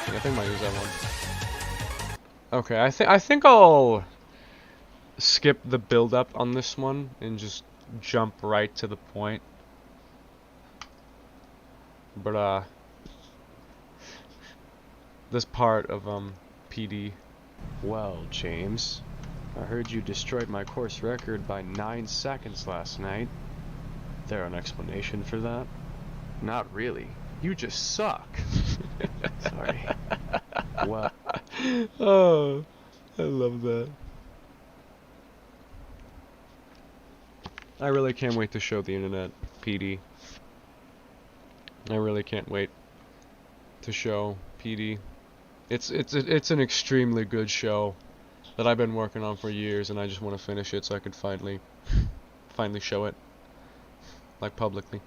[SPEAKER 1] I think I might use that one. Okay, I think I'll skip the build up on this one and just jump right to the point. But this part of PD. Well, James, I heard you destroyed my course record by 9 seconds last night. Is there an explanation for that? Not really. You just suck. Sorry. What? Oh, I love that. I really can't wait to show the internet PD. I really can't wait to show PD. It's an extremely good show that I've been working on for years, and I just want to finish it so I can finally show it, like publicly.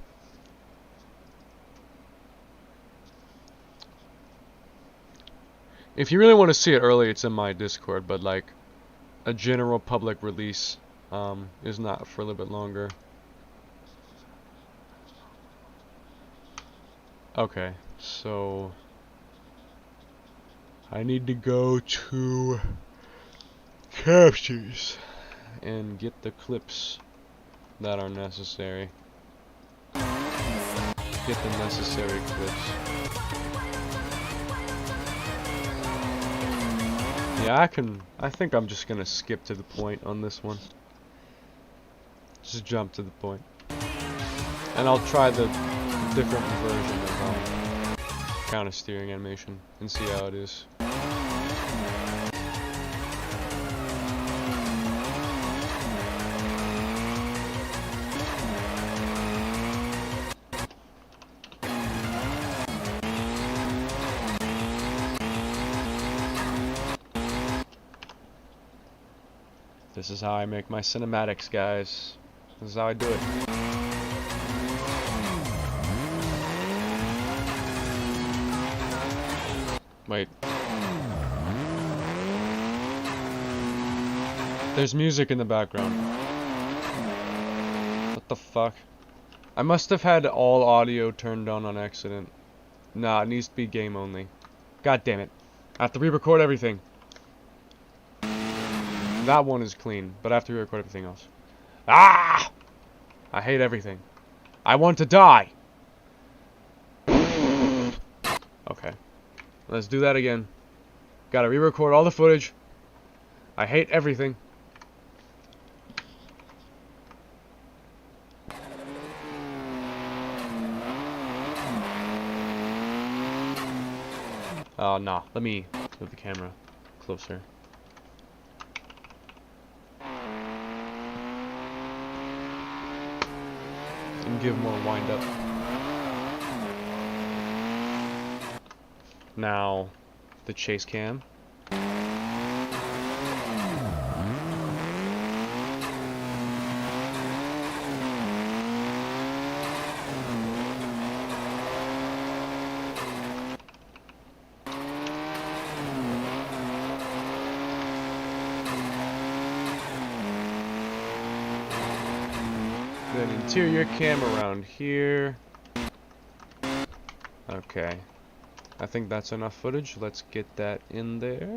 [SPEAKER 1] If you really want to see it early, it's in my Discord, but like a general public release is not for a little bit longer. Okay, so I need to go to captures and get the clips that are necessary. Get the necessary clips. Yeah, I think I'm just gonna skip to the point on this one. Just jump to the point. And I'll try the different version of counter steering animation and see how it is. This is how I make my cinematics, guys. This is how I do it. Wait. There's music in the background. What the fuck? I must have had all audio turned on accident. Nah, it needs to be game only. God damn it. I have to re-record everything. That one is clean, but I have to re-record everything else. Ah! I hate everything. I want to die! Okay. Let's do that again. Gotta re-record all the footage. I hate everything. Oh, nah. Let me move the camera closer. And give more wind up. Now, the chase cam. Then interior cam around here. Okay. I think that's enough footage. Let's get that in there.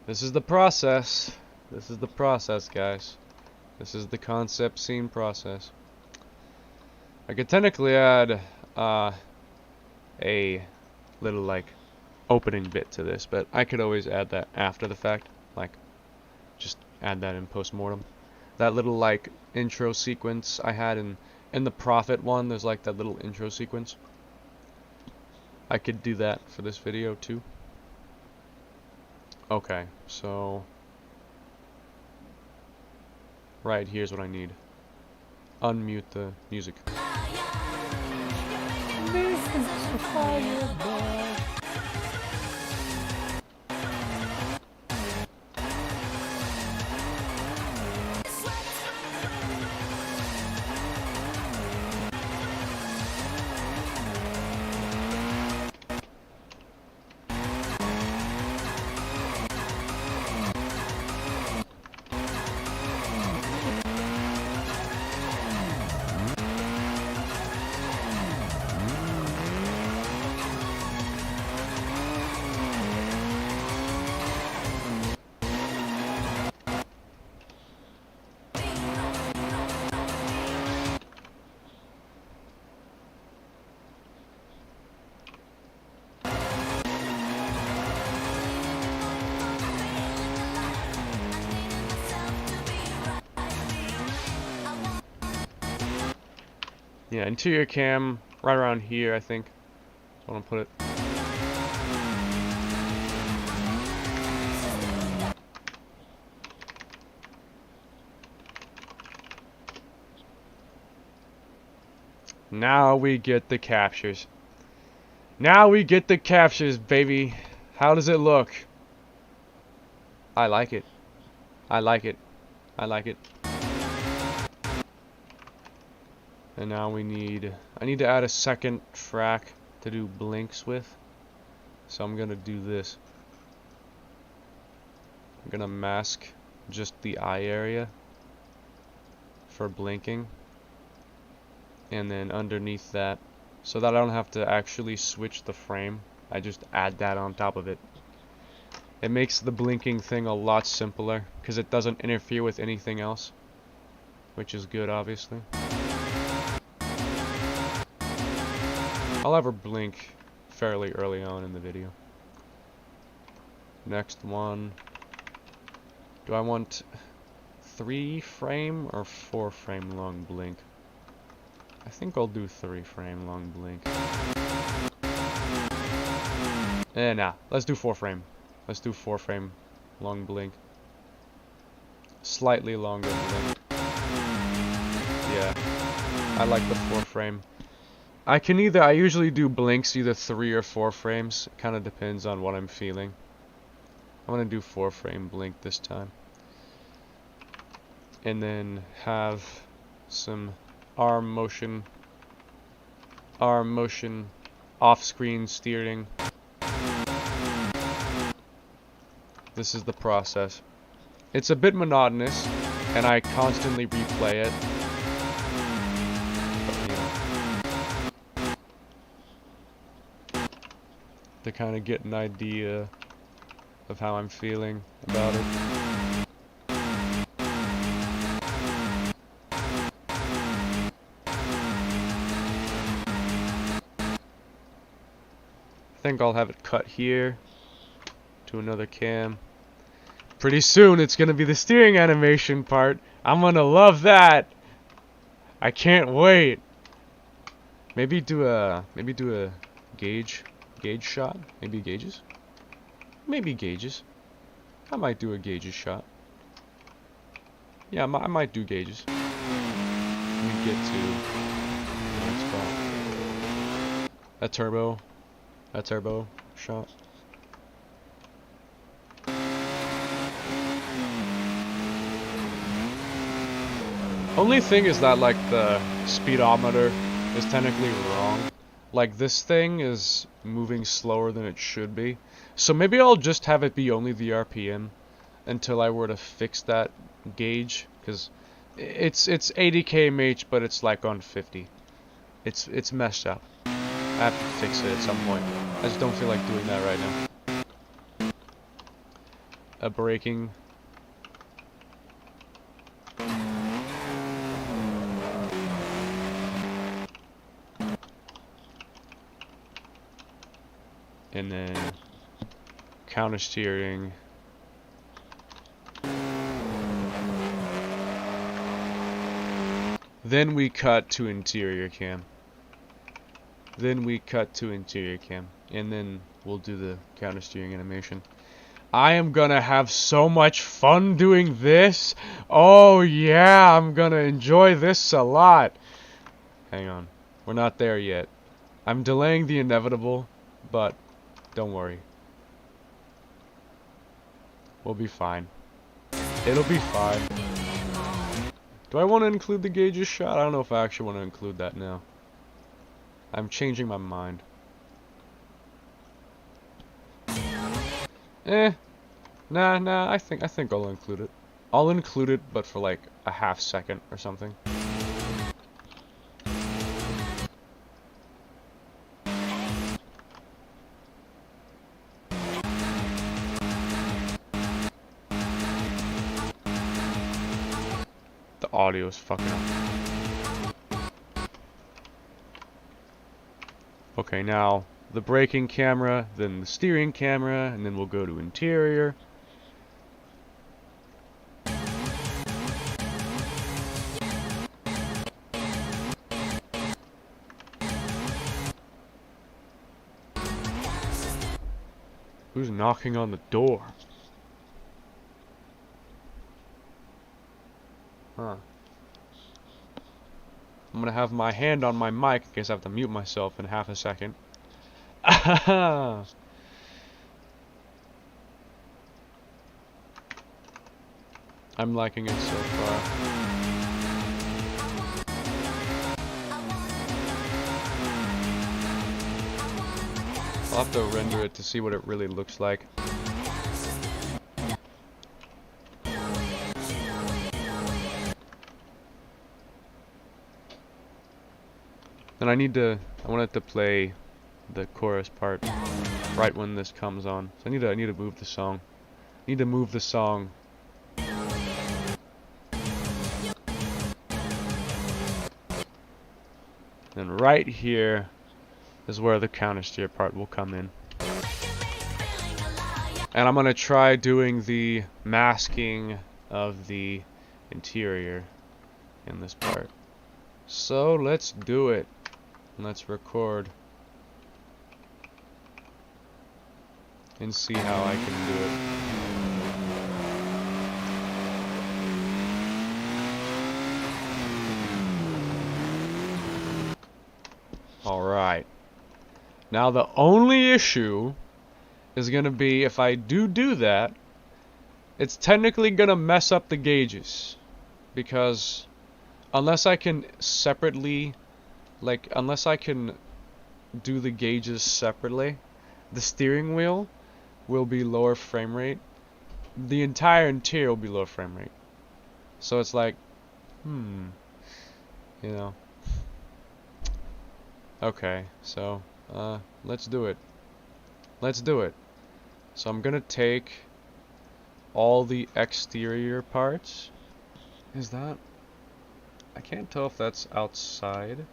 [SPEAKER 1] This is the process. This is the process, guys. This is the concept scene process. I could technically add a little like opening bit to this, but I could always add that after the fact. Like, just add that in post-mortem. That little like intro sequence I had in the Prophet one, there's like that little intro sequence. I could do that for this video too. Okay, so right, here's what I need. Unmute the music. Yeah, interior cam right around here, I think. I want to put it. Now we get the captures. Now we get the captures, baby. How does it look? I like it. I like it. I like it. And now I need to add a second track to do blinks with. So I'm gonna do this. I'm gonna mask just the eye area for blinking, and then underneath that, so that I don't have to actually switch the frame, I just add that on top of it. It makes the blinking thing a lot simpler because it doesn't interfere with anything else, which is good, obviously. I'll have her blink fairly early on in the video. Next one. Do I want 3 frame or 4 frame long blink? I think I'll do 3 frame long blink. Nah, let's do 4 frame. Let's do 4 frame long blink. Slightly longer blink. Yeah, I like the 4 frame. I usually do blinks either 3 or 4 frames. It kind of depends on what I'm feeling. I'm gonna do 4 frame blink this time. And then have some arm motion off-screen steering. This is the process. It's a bit monotonous, and I constantly replay it. But, you know, to kind of get an idea of how I'm feeling about it. I think I'll have it cut here to another cam. Pretty soon it's gonna be the steering animation part. I'm gonna love that. I can't wait. Maybe do a gauge shot. Maybe gauges. Maybe gauges. I might do a gauges shot. Yeah, I might do gauges. Let me get to the next spot. A turbo shot. Only thing is that, like, the speedometer is technically wrong. Like, this thing is moving slower than it should be. So maybe I'll just have it be only the RPM until I were to fix that gauge, because it's 80 km/h, but it's like on 50. It's messed up. I have to fix it at some point. I just don't feel like doing that right now. A braking. And then counter steering. Then we cut to interior cam. And then we'll do the counter steering animation. I am gonna have so much fun doing this. Oh yeah, I'm gonna enjoy this a lot. Hang on, we're not there yet. I'm delaying the inevitable, but don't worry. We'll be fine. It'll be fine. Do I want to include the gauges shot? I don't know if I actually want to include that now. I'm changing my mind. Nah, I think I'll include it. I'll include it, but for like a half second or something. The audio is fucking up. Okay, now the braking camera, then the steering camera, and then we'll go to interior. Who's knocking on the door? Huh. I'm gonna have my hand on my mic in case I have to mute myself in half a second. I'm liking it so far. I'll have to render it to see what it really looks like. And I want it to play the chorus part right when this comes on. So I need to move the song. Need to move the song. And right here is where the counter steer part will come in. And I'm gonna try doing the masking of the interior in this part. So let's do it. Let's record and see how I can do it. Alright. Now the only issue is gonna be if I do that, it's technically gonna mess up the gauges. Because unless I can separately, unless I can do the gauges separately, the steering wheel will be lower frame rate. The entire interior will be lower frame rate. So it's like, you know. Okay, so, let's do it. Let's do it. So I'm gonna take all the exterior parts. Is that? I can't tell if that's outside.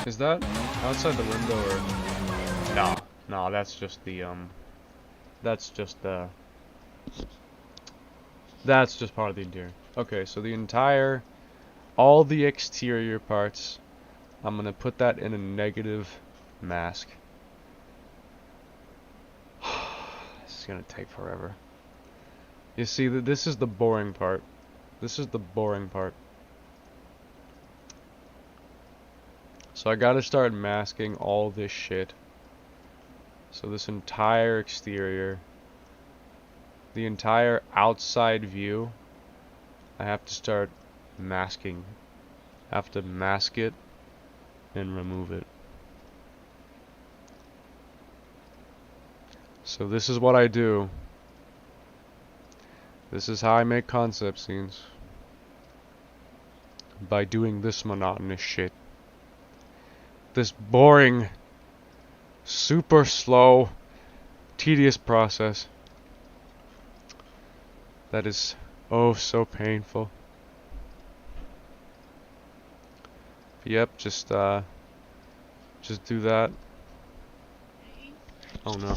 [SPEAKER 1] Is that outside the window or? No, no, that's just the that's just part of the interior. Okay, so the entire, all the exterior parts, I'm gonna put that in a negative mask. This is gonna take forever. You see, this is the boring part. This is the boring part. So I gotta start masking all this shit. So this entire exterior, the entire outside view, I have to start masking. I have to mask it and remove it. So this is what I do. This is how I make concept scenes. By doing this monotonous shit. This boring, super slow, tedious process that is oh so painful. Yep, just do that. Oh no.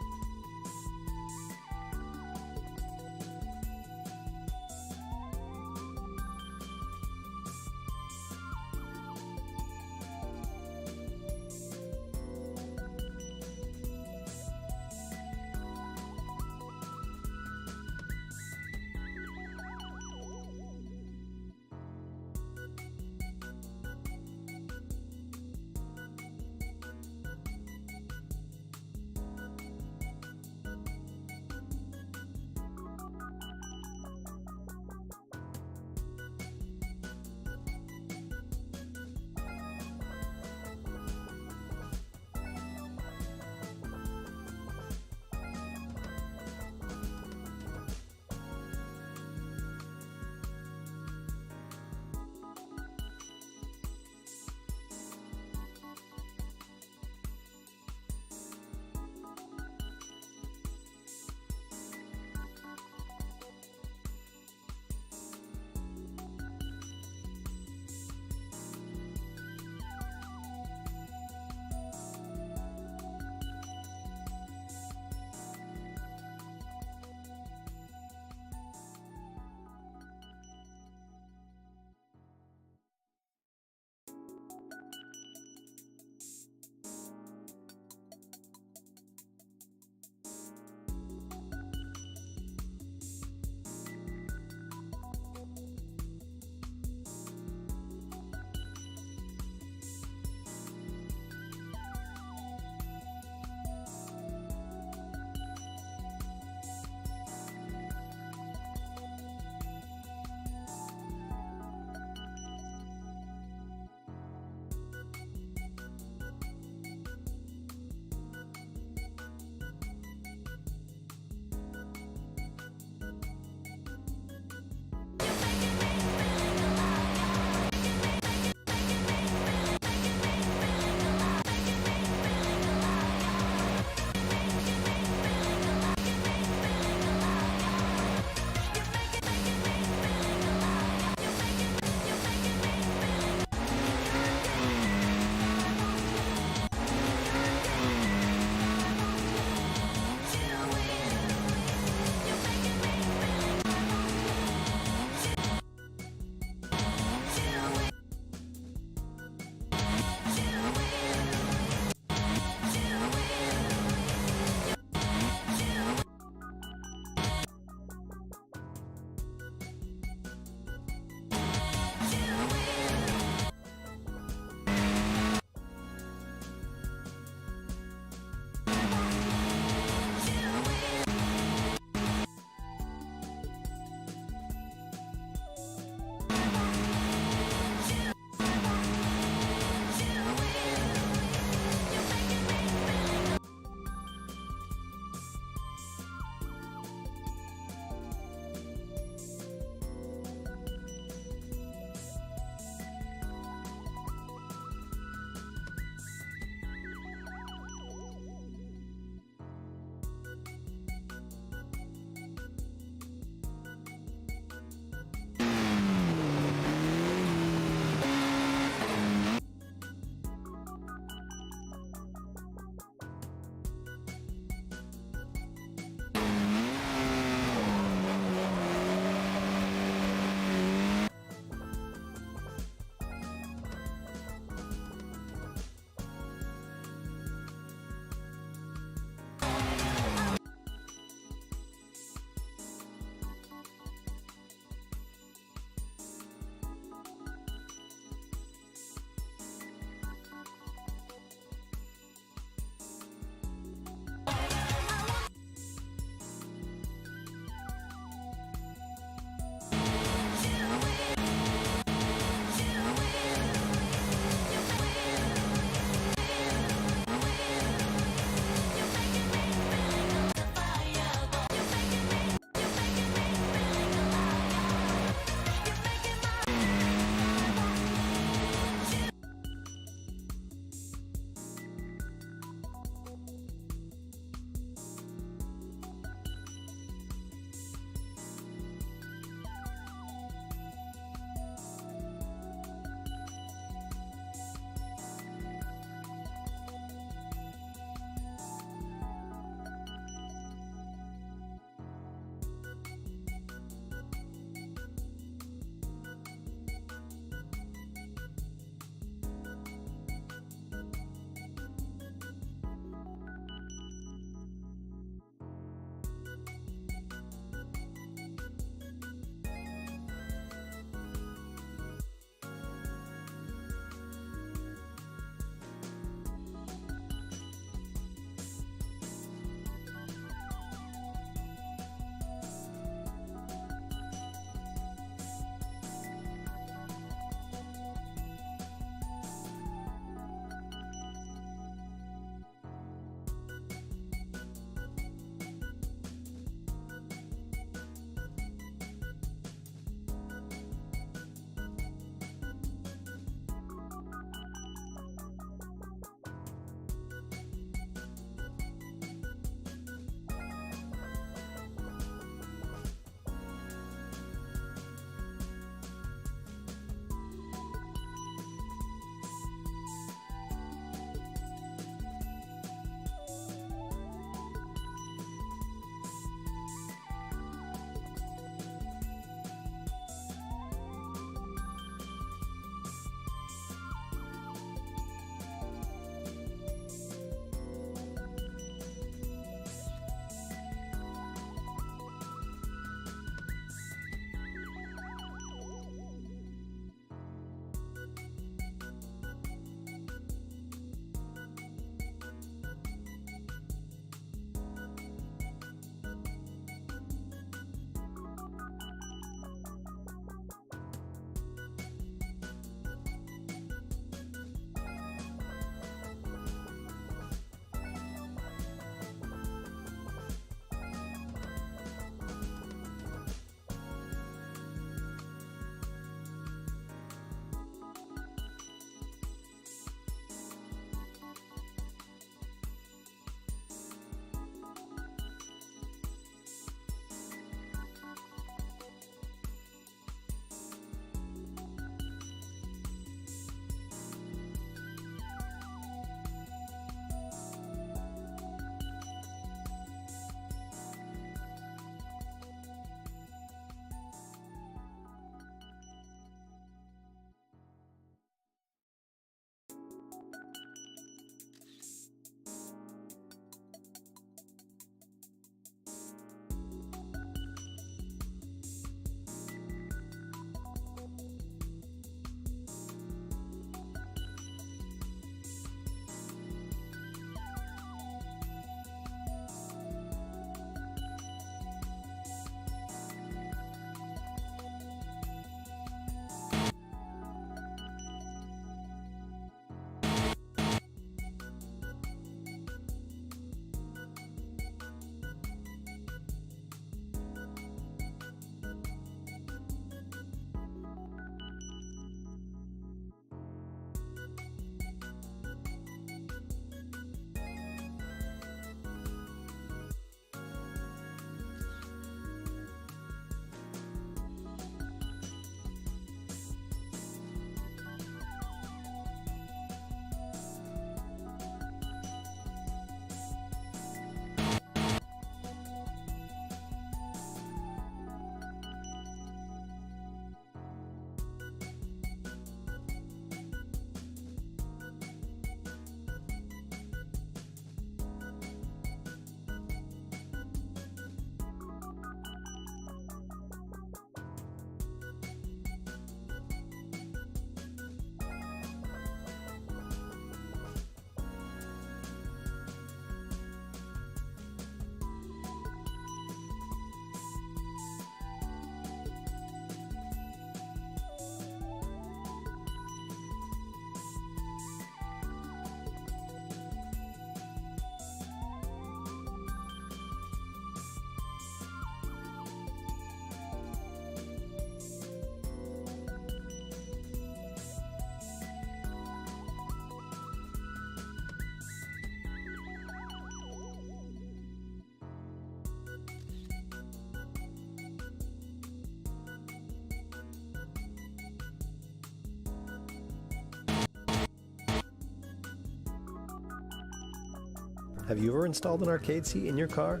[SPEAKER 5] Have you ever installed an arcade seat in your car?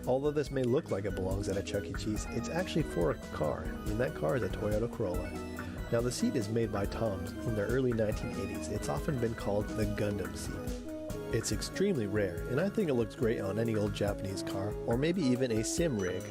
[SPEAKER 5] Although this may look like it belongs at a Chuck E. Cheese, it's actually for a car, and that car is a Toyota Corolla. Now the seat is made by Tom's in the early 1980s. It's often been called the Gundam seat. It's extremely rare, and I think it looks great on any old Japanese car, or maybe even a sim rig.